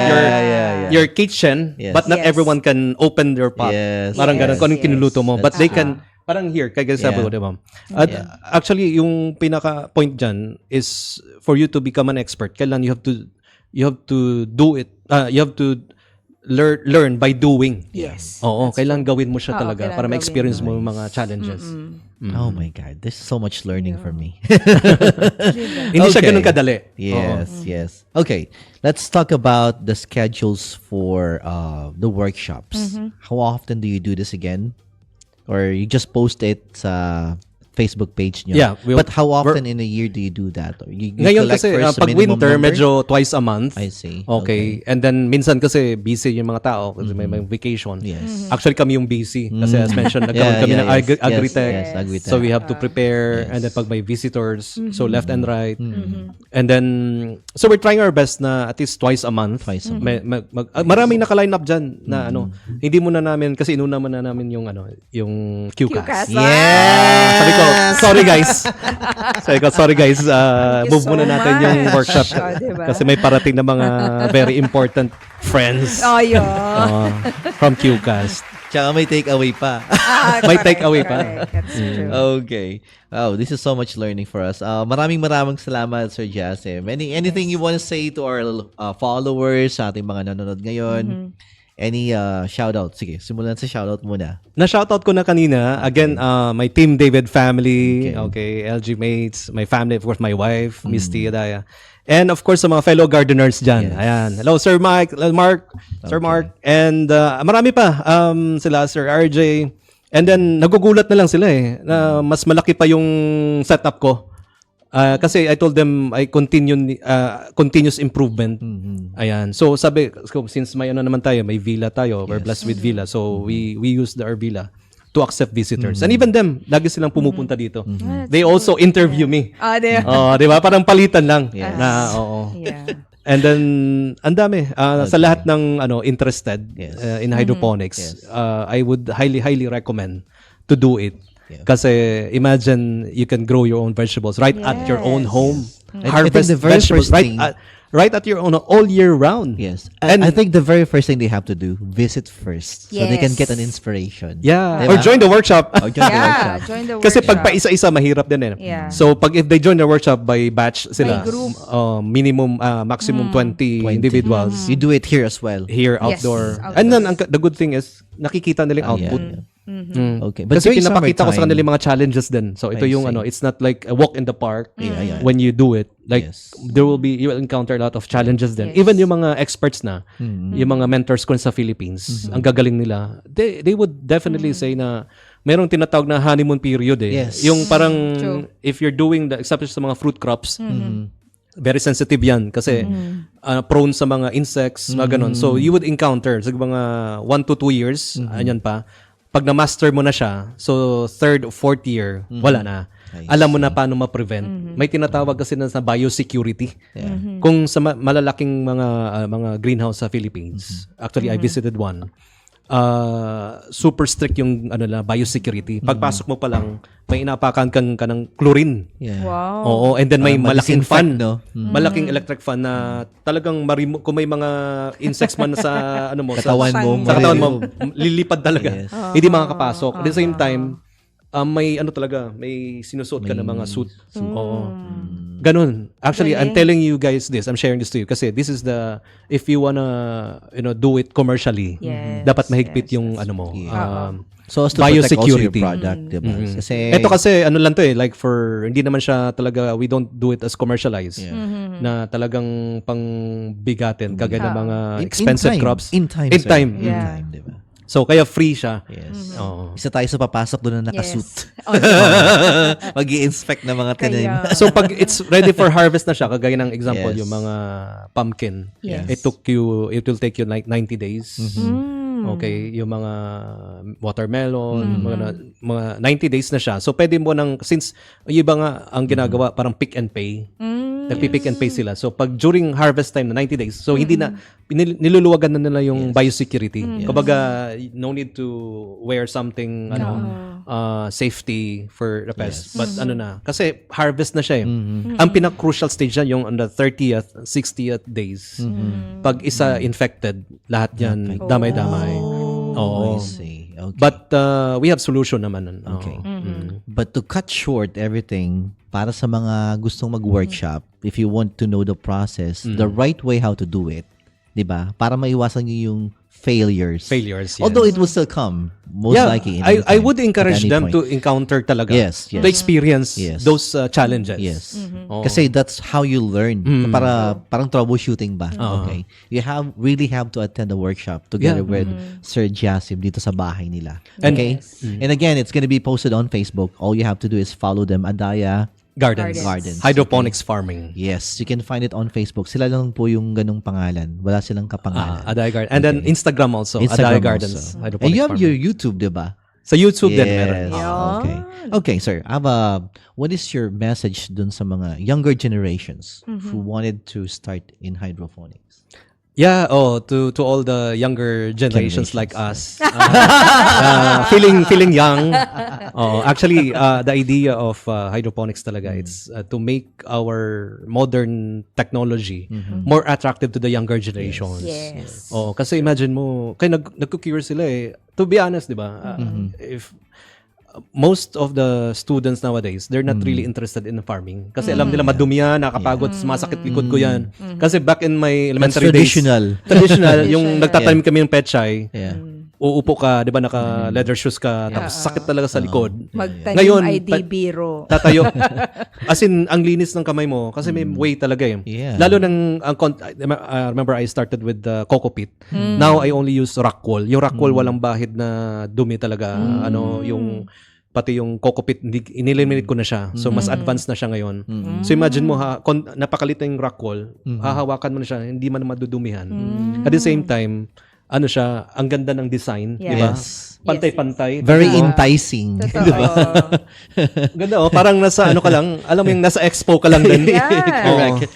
your kitchen, Yes. but not Yes. everyone can open their pot. Yes. Parang ganun kung anong Yes. kinuluto mo. But That's they can, parang here, kaya sabi ko, di ba? At actually, yung pinaka-point dyan is for you to become an expert, kailan you have to do it, you have to learn by doing. Yes. Oo, kailangan gawin mo siya talaga kailangan para gawin ma-experience mo yung mga challenges. Oh my God, there's so much learning for me. Hindi siya Okay. ganun kadali. Yes. Okay, let's talk about the schedules for the workshops. How often do you do this again? Or you just post it sa Facebook page nyo? Yeah, but how often in a year do you do that? Or you Ngayon collect kasi, first pag minimum winter, number? medyo twice a month. I see. Okay. And then, minsan kasi busy yung mga tao kasi may vacation. Yes. Actually, kami yung busy. Kasi as mentioned, nagkaroon kami ng Agritech. Yes, Agritech. So, we have to prepare. And then, pag may visitors, so left and right. And then, so we're trying our best na at least twice a month. Twice a Maraming naka-line up dyan na hindi muna namin, kasi inuna muna namin yung yung QCast. Yes! Sabi ko, sorry guys, you move so muna natin yung much. workshop. Diba? Kasi may parating na mga very important friends Oh, yun. from QCast. Tsaka may takeaway pa. May takeaway pa. Correct. That's true. Okay. Wow, this is so much learning for us. Maraming salamat, Sir Jasim. Anything you want to say to our followers, sa ating mga nanonood ngayon? Any shout-out? Sige, simulan sa shout-out muna. Na-shoutout ko na kanina. Again, my Team David family, okay, LG mates, my family, of course, my wife, Miss Tia Daya. And of course, sa mga fellow gardeners dyan. Yes. Ayan. Hello, Sir Mark. Sir Mark. And marami pa. Sila, Sir RJ. And then, nagugulat na lang sila na mas malaki pa yung setup ko. Kasi I told them I continuous improvement. Ayan. So sabi, since may naman tayo, may villa tayo, we're blessed with villa. So we use our villa to accept visitors. And even them, lagi silang pumupunta dito. They also interview me. Di ba? Parang palitan lang. Na, oo. Yeah. And then, ang dami. Sa lahat ng interested in hydroponics, I would highly recommend to do it. Kasi imagine you can grow your own vegetables right at your own home. I think Harvest the very vegetables first thing- right at your own all year round. Yes. And I think the very first thing they have to do, visit first. So they can Yes. get an inspiration. yeah, Diba? or join the workshop. Or join the workshop. Join the Kasi pag workshop. pa-isa-isa mahirap din Yeah. So pag if they join the workshop by batch sila, By group. minimum maximum 20 individuals You do it here as well. here Yes, outdoor. outdoor. And then the good thing is nakikita nila yung output. Okay. But Kasi during pinapakita ko sa summertime- kanila yung mga challenges din. So ito I yung see. it's not like a walk in the park yeah. when you do it. Like Yes. you will encounter a lot of challenges din. Yes. Even yung mga experts na, yung mga mentors ko sa Philippines, ang gagaling nila. They would definitely say na merong tinatawag na honeymoon period Yes. Yung parang True. if you're doing except sa mga fruit crops, very sensitive yan kasi prone sa mga insects, mga ganun. So you would encounter sa mga 1 to 2 years, anyan pa. Pag na-master mo na siya, so 3rd or 4th year, wala na. Alam mo na paano ma-prevent. May tinatawag kasi na sa biosecurity. Kung sa malalaking mga greenhouse sa Philippines, actually I visited one. Super strict yung biosecurity. Pagpasok mo pa lang, may inapakan ka ng chlorine. Yeah. Wow. Oo, and then may malaking ma-disinfect, fan, no? malaking electric fan na talagang kung may mga insects man sa Katawan mo, sa katawan mo, maririnig. lilipad talaga. Yes. Hindi makakapasok. At the same time, may may sinusuot ka ng mga suit. Oo. Ganun. Actually, I'm telling you guys this. I'm sharing this to you kasi this is if you wanna do it commercially, Yes, dapat mahigpit yung mo. So as to protect also your Biosecurity. product, diba? Kasi Ito kasi lang to like hindi naman siya talaga, we don't do it as commercialized. Na talagang pangbigatin kagaya ng mga expensive time. crops. In time. In sir. time. In Yeah. time, diba? So kaya free siya. Yes. Oo. Isa tayo sa papasok doon na nakasuit. Yes. Mag-i-inspect ng mga tanim. Kaya- So pag it's ready for harvest na siya, kagaya ng example Yes. yung mga pumpkin. Yes. It will take you like 90 days. Okay, yung mga watermelon, mga 90 days na siya. So pwede mo since yung iba nga ang ginagawa parang pick and pay. Nagpi-pick and pay sila. So pag during harvest time na 90 days, so hindi na niluluwagan na nila yung biosecurity. Kumbaga, no need to wear something safety for the pest. But kasi harvest na siya eh. Ang pinaka-crucial stage na yung on the 30th, 60th days. Pag isa infected, lahat yan damay-damay. I see. Okay. But we have solution naman. Okay. But to cut short everything, para sa mga gustong mag-workshop, if you want to know the process, the right way how to do it, 'di ba? Para maiwasan niyo yung failures. Failures, yes. Although it will still come, most likely. I would encourage them to encounter talaga. Yes. To experience those challenges. Yes. Kasi that's how you learn. Parang troubleshooting ba? Okay. You really have to attend the workshop together with Sir Jasim dito sa bahay nila. Okay? And again, it's gonna be posted on Facebook. All you have to do is follow them, Adaya Gardens. Hydroponics farming. Yes, you can find it on Facebook. Sila lang po yung ganong pangalan. Wala silang kapangalan. Adaya Gardens. And then Instagram also. Adaya Gardens. And you have your YouTube, di ba? Sa YouTube din meron. Okay. Okay, sir. What is your message dun sa mga younger generations who wanted to start in hydroponics? Yeah, to all the younger generations like us. Feeling young. Actually, the idea of hydroponics talaga, it's to make our modern technology more attractive to the younger generations. Yes. Kasi imagine mo, kaya nagko-cure sila eh. To be honest, 'di ba? If most of the students nowadays, they're not really interested in farming. Kasi alam nila madumi yan, nakakapagod, masakit likod ko yan. Kasi back in my elementary days, traditional, yung nagtatanim kami ng pechay, uupo ka, di ba, naka-leather shoes ka, tapos sakit talaga sa likod. Magtanim Ngayon, ay di biro. tatayo. As in, ang linis ng kamay mo, kasi may way talaga eh. Yeah. Lalo I remember I started with the coco pit. Now, I only use rock wool. Yung rock wool, walang bahid na dumi talaga. Pati yung coco pit, ineliminate ko na siya. So, mas advanced na siya ngayon. So, imagine mo, napakalit na yung rock wool, hahawakan mo na siya, hindi man madudumihan. At the same time, siya, ang ganda ng design, di ba? Yes. Pantay-pantay. Very enticing. Di ba? Ganda, parang nasa ka lang, alam mo yung nasa expo ka lang din. Correct.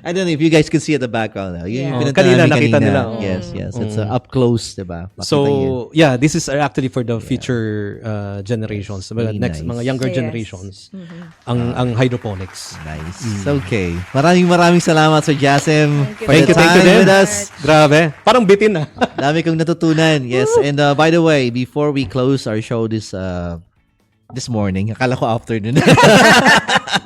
I don't know if you guys can see at the background now. Kanina nakita nila. Yes. It's up close, diba? So, yeah, this is actually for the future generations. Really Next, nice. mga younger Yes. generations. Ang hydroponics. Nice. Okay. Maraming salamat, Sir Jasim, for Thank the you time din. with us. Grabe. Parang bitin na. Dami kong natutunan. Yes. And by the way, before we close our show this morning, akala ko afternoon.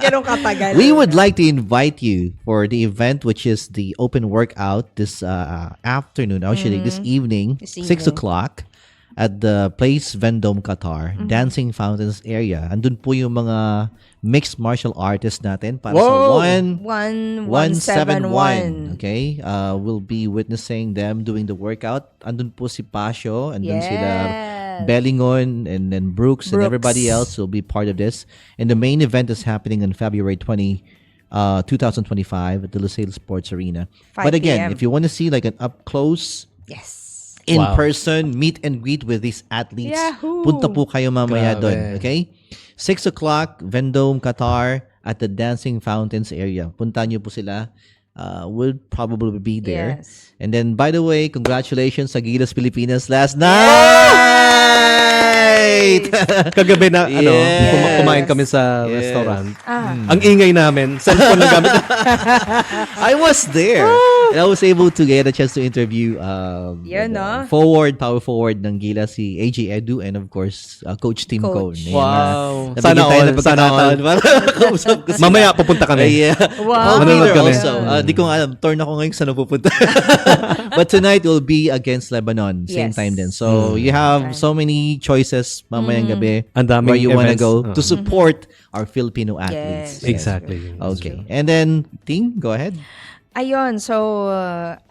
Ganun katagal. We would like to invite you for the event, which is the open workout this afternoon, actually this evening, This 6 evening. o'clock at the Place Vendome, Qatar, Dancing Fountains area. Andun po yung mga mixed martial artists natin para sa 171. Okay? We'll be witnessing them doing the workout. Andun po si Pasio, andun sila Bellingon, and then Brooks, and everybody else will be part of this. And the main event is happening on February 2025 at the Lucille Sports Arena. 5 But again, p.m. if you want to see like an up close, Yes. in-person meet and greet with these athletes, Yahoo! punta po kayo mamaya Grabe. doon. Okay? 6 o'clock, Vendome, Qatar, at the Dancing Fountains area. Punta niyo po sila. We'll probably be there. Yes. And then, by the way, congratulations sa Gilas Pilipinas last night! Kagabi na, Yes. kumain kami sa restaurant. Ah. Ang ingay namin. Cellphone lang gamit. I was there. And I was able to get a chance to interview Yun, no? power forward ng Gila, si AJ Edu, and of course, Coach Tim Cone. Coach. Wow. Nabigyan Sana tayo all. ng Sana all. pagkakataon para kausap ko sila. Mamaya pupunta kami. Yeah. Wow. I'll be there Manonood kami. also. Di ko nga alam. Torn ako ngayon saan ako pupunta. But tonight will be against Lebanon. Same Yes. time din. So, you have so many choices mamayang gabi Ang daming where you wanna events. go to support our Filipino athletes. Yes. Exactly. Okay. And then, Ting, go ahead. Ayun, so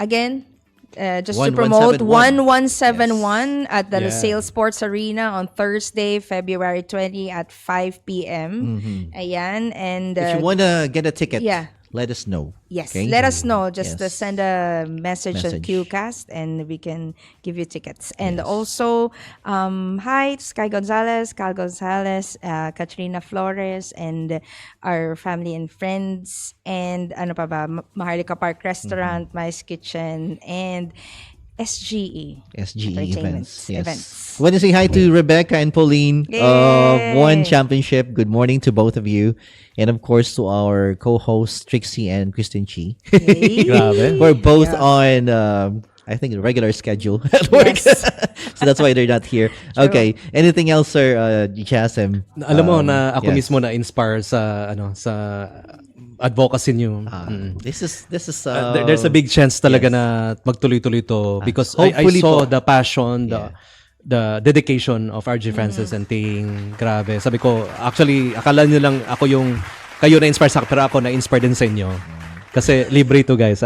again, just to 1171. promote 1171 at the Yeah. Lucille Sports Arena on Thursday, February 20 at 5 p.m. Ayan, and If you wanna get a ticket, yeah. let us know. Yes, Okay? let us know. Just Yes. send a message at Message. QCast and we can give you tickets. And also, hi, Sky Gonzalez, Cal Gonzalez, Katrina Flores, and our family and friends. And ano pa ba, Maharlika Park Restaurant, Mice Kitchen, and SGE. SGE Entertainment events. Want to say hi to Rebecca and Pauline of Yay! One Championship. Good morning to both of you. And of course to our co-hosts Trixie and Kristen Chi. Grabe. We're both on, I think, a regular schedule at work. Yes. So that's why they're not here. Okay. Anything else, sir, Jasem? Alam mo na ako yes. mismo na-inspire sa sa advocacy niyo. This is There's a big chance talaga yes. na magtuloy-tuloy to because I hopefully saw po. the passion, the dedication of RJ Francis and Ting. Grabe. Sabi ko, actually, akala niyo lang ako kayo na-inspire sa akin, pero ako na-inspire din sa inyo. Kasi libre ito, guys.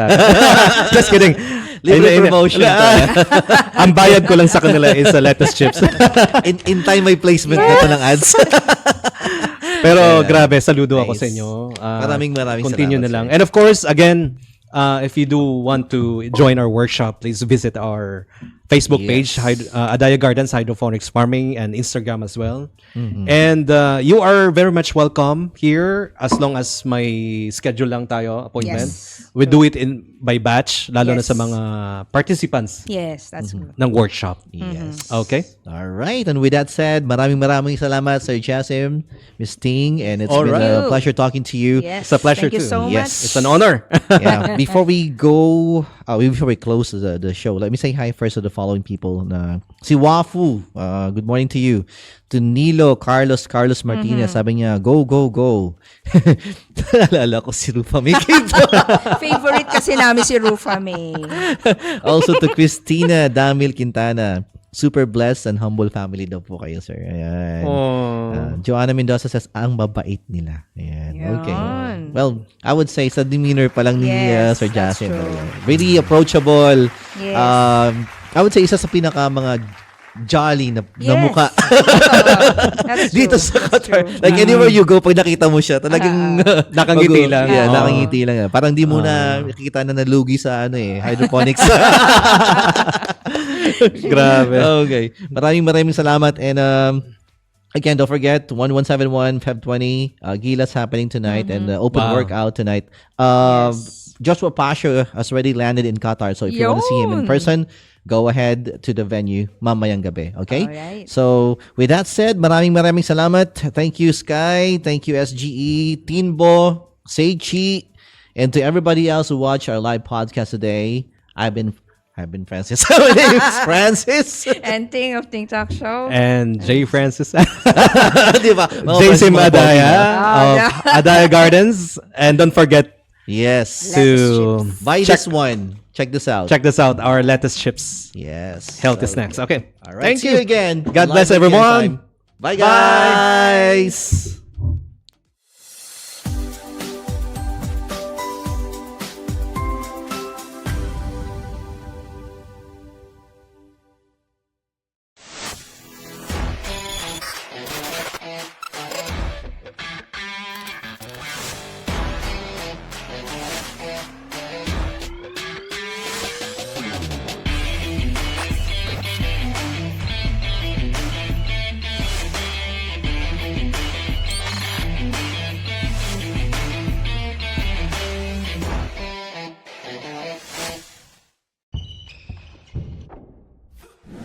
Just kidding. Libre promotion. Ang bayad ko lang sa kanila is lettuce chips. in time may placement nito ng ads. Pero grabe, saludo ako Nice. sa inyo. Maraming continue salamat, na lang. sir. And of course, again, if you do want to join our workshop, please visit our Facebook page, Adaya Gardens Hydroponics Farming, and Instagram as well. And you are very much welcome here as long as may schedule lang tayo, appointment. Yes. We do it by batch, lalo na Yes. sa mga participants Yes, that's good. ng workshop. Yes. Okay? All right. And with that said, maraming salamat, Sir Jasim, Miss Ting, and it's All been right. a pleasure talking to you. Yes. It's a pleasure Thank you too. so Yes. much. It's an honor. Yeah. Before we go, before we close the show, let me say hi first to the following people. Si Wafu, good morning to you. To Nilo, Carlos Martinez, sabi niya, go, go, go. Naalala ko si Rufa May Quinto. Favorite kasi namin si Rufa May. Also to Christina Damil Quintana. Super blessed and humble family daw po kayo, sir. Ayan. Joanna Mendoza says, ang babait nila. Ayan. Okay. Yun. Well, I would say sa demeanor pa lang ni Yes, Sir that's Jasim. true. Really approachable. Yes. I would say isa sa pinaka mga jolly na Yes. mukha. That's Dito true. sa That's Qatar. true. Like anywhere you go, pag nakita mo siya, talagang Nakangiti lang. Yeah, Oo. nakangiti lang. Parang di mo na nakikita na nalugi sa hydroponics. Grabe. Okay. Maraming salamat. And again, don't forget, 1171 Feb 20, Gilas happening tonight and open Wow. workout tonight. Joshua Pasha has already landed in Qatar. So if you want to see him in Yun. person, go ahead to the venue mamayang gabi. Okay? Alright. So with that said, maraming salamat. Thank you, Sky. Thank you, SGE, Tinbo, Seichi, and to everybody else who watch our live podcast today. I've been Francis. My name is Francis. And Ting of Ting Talk Show. And Jay Francis. Di ba? Jason Mga Adaya pogi na. of Adaya Gardens. And don't forget Yes. to Buy check, this one. Check this out. check this out, our lettuce chips. Yes. Healthy snacks. Okay. All right. Thank See you you again. God Live bless again everyone. time. Bye, guys.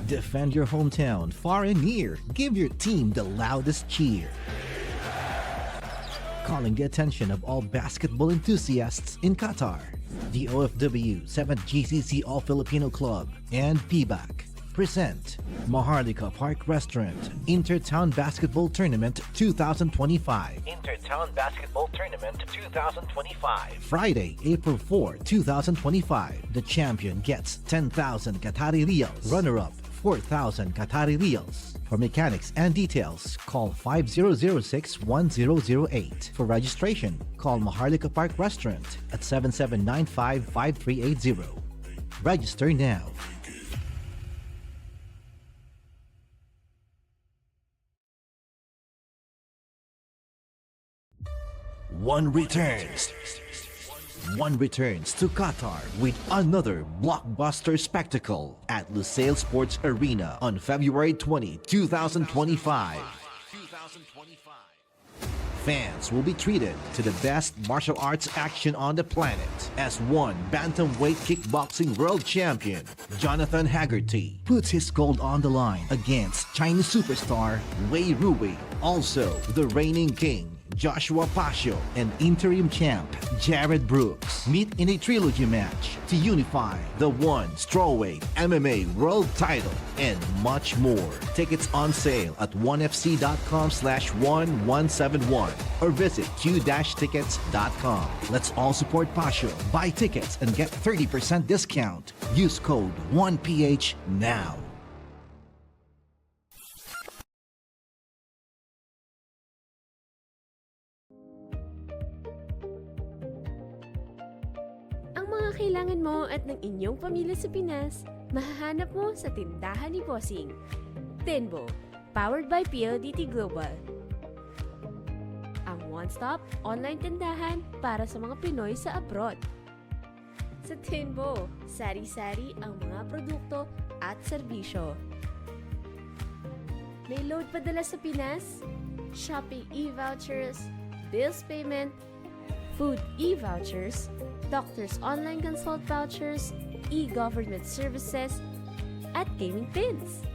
Defend your hometown far and near. Give your team the loudest cheer. Calling the attention of all basketball enthusiasts in Qatar, the OFW 7th GCC All Filipino Club and PBAC present Maharlika Park Restaurant Intertown Basketball Tournament 2025. Intertown Basketball Tournament 2025. Friday, April 4, 2025. The champion gets 10,000 Qatari Riyals. Runner-up, 4,000 Qatari Riyals. For mechanics and details, call 5006-1008. For registration, call Maharlika Park Restaurant at 7795-5380. Register now. One returns. One returns to Qatar with another blockbuster spectacle at Lusail Sports Arena on February 20, 2025. Fans will be treated to the best martial arts action on the planet as one bantamweight kickboxing world champion, Jonathan Haggerty, puts his gold on the line against Chinese superstar Wei Rui. Also, the reigning king, Joshua Pasio, and interim champ Jared Brooks meet in a trilogy match to unify the one strawweight MMA world title and much more. Tickets on sale at onefc.com/1171 or visit q-tickets.com. Let's all support Pasio. Buy tickets and get 30% discount. Use code 1PH now. Ang mga kailangan mo at ng inyong pamilya sa Pinas, mahahanap mo sa tindahan ni Bossing. Tenbo, powered by PLDT Global. Ang one-stop online tindahan para sa mga Pinoy sa abroad. Sa Tenbo, sari-sari ang mga produkto at serbisyo. May load padala sa Pinas, shopping e-vouchers, bills payment, food e-vouchers, doctor's online consult vouchers, e-government services, at gaming pins.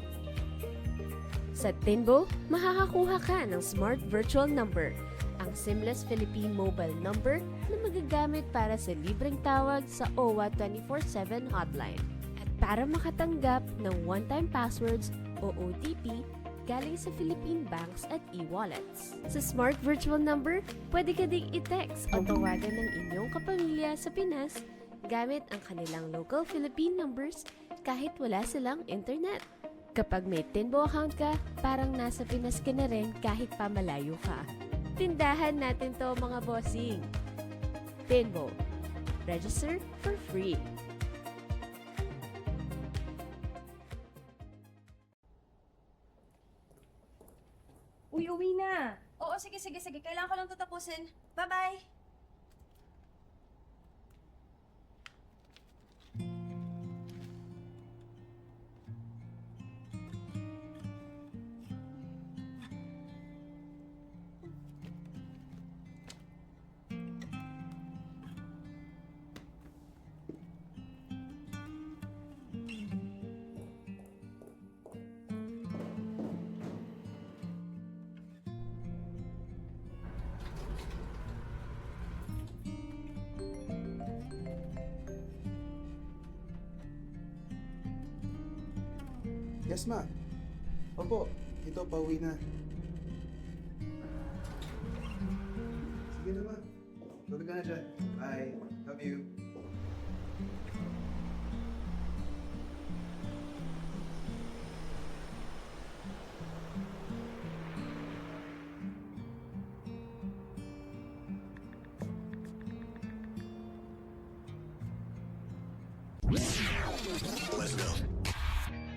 Sa Tenbo, makakakuha ka ng Smart Virtual Number, ang seamless Philippine mobile number na magagamit para sa libreng tawag sa OWA 24/7 hotline. At para makatanggap ng one-time passwords o OTP galing sa Philippine banks at e-wallets. Sa Smart Virtual Number, pwede ka ding i-text o tawagan ng inyong kapamilya sa Pinas gamit ang kanilang local Philippine numbers kahit wala silang internet. Kapag may Tenbo account ka, parang nasa Pinas ka na rin kahit pa malayo ka. Tindahan natin to mga bossing. Tenbo. Register for free. Uy, uwi na. Oo, sige. Kailangan ko lang ito tapusin. Bye-bye! Yes, ma. Opo, ito, pauwi na. Sige na, ma. Tulog ka na dyan. Bye. Love you.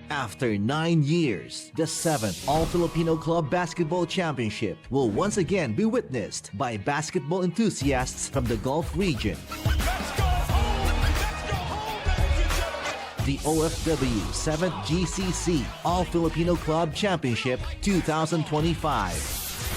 After 9 years, the 7th All-Filipino Club Basketball Championship will once again be witnessed by basketball enthusiasts from the Gulf region. The OFW 7th GCC All-Filipino Club Championship 2025.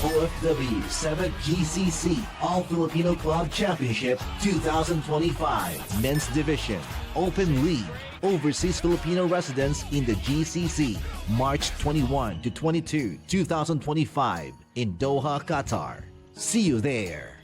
OFW 7th GCC All-Filipino Club Championship 2025. Men's Division, Open League, Overseas Filipino residents in the GCC, March 21 to 22, 2025 in Doha, Qatar. See you there.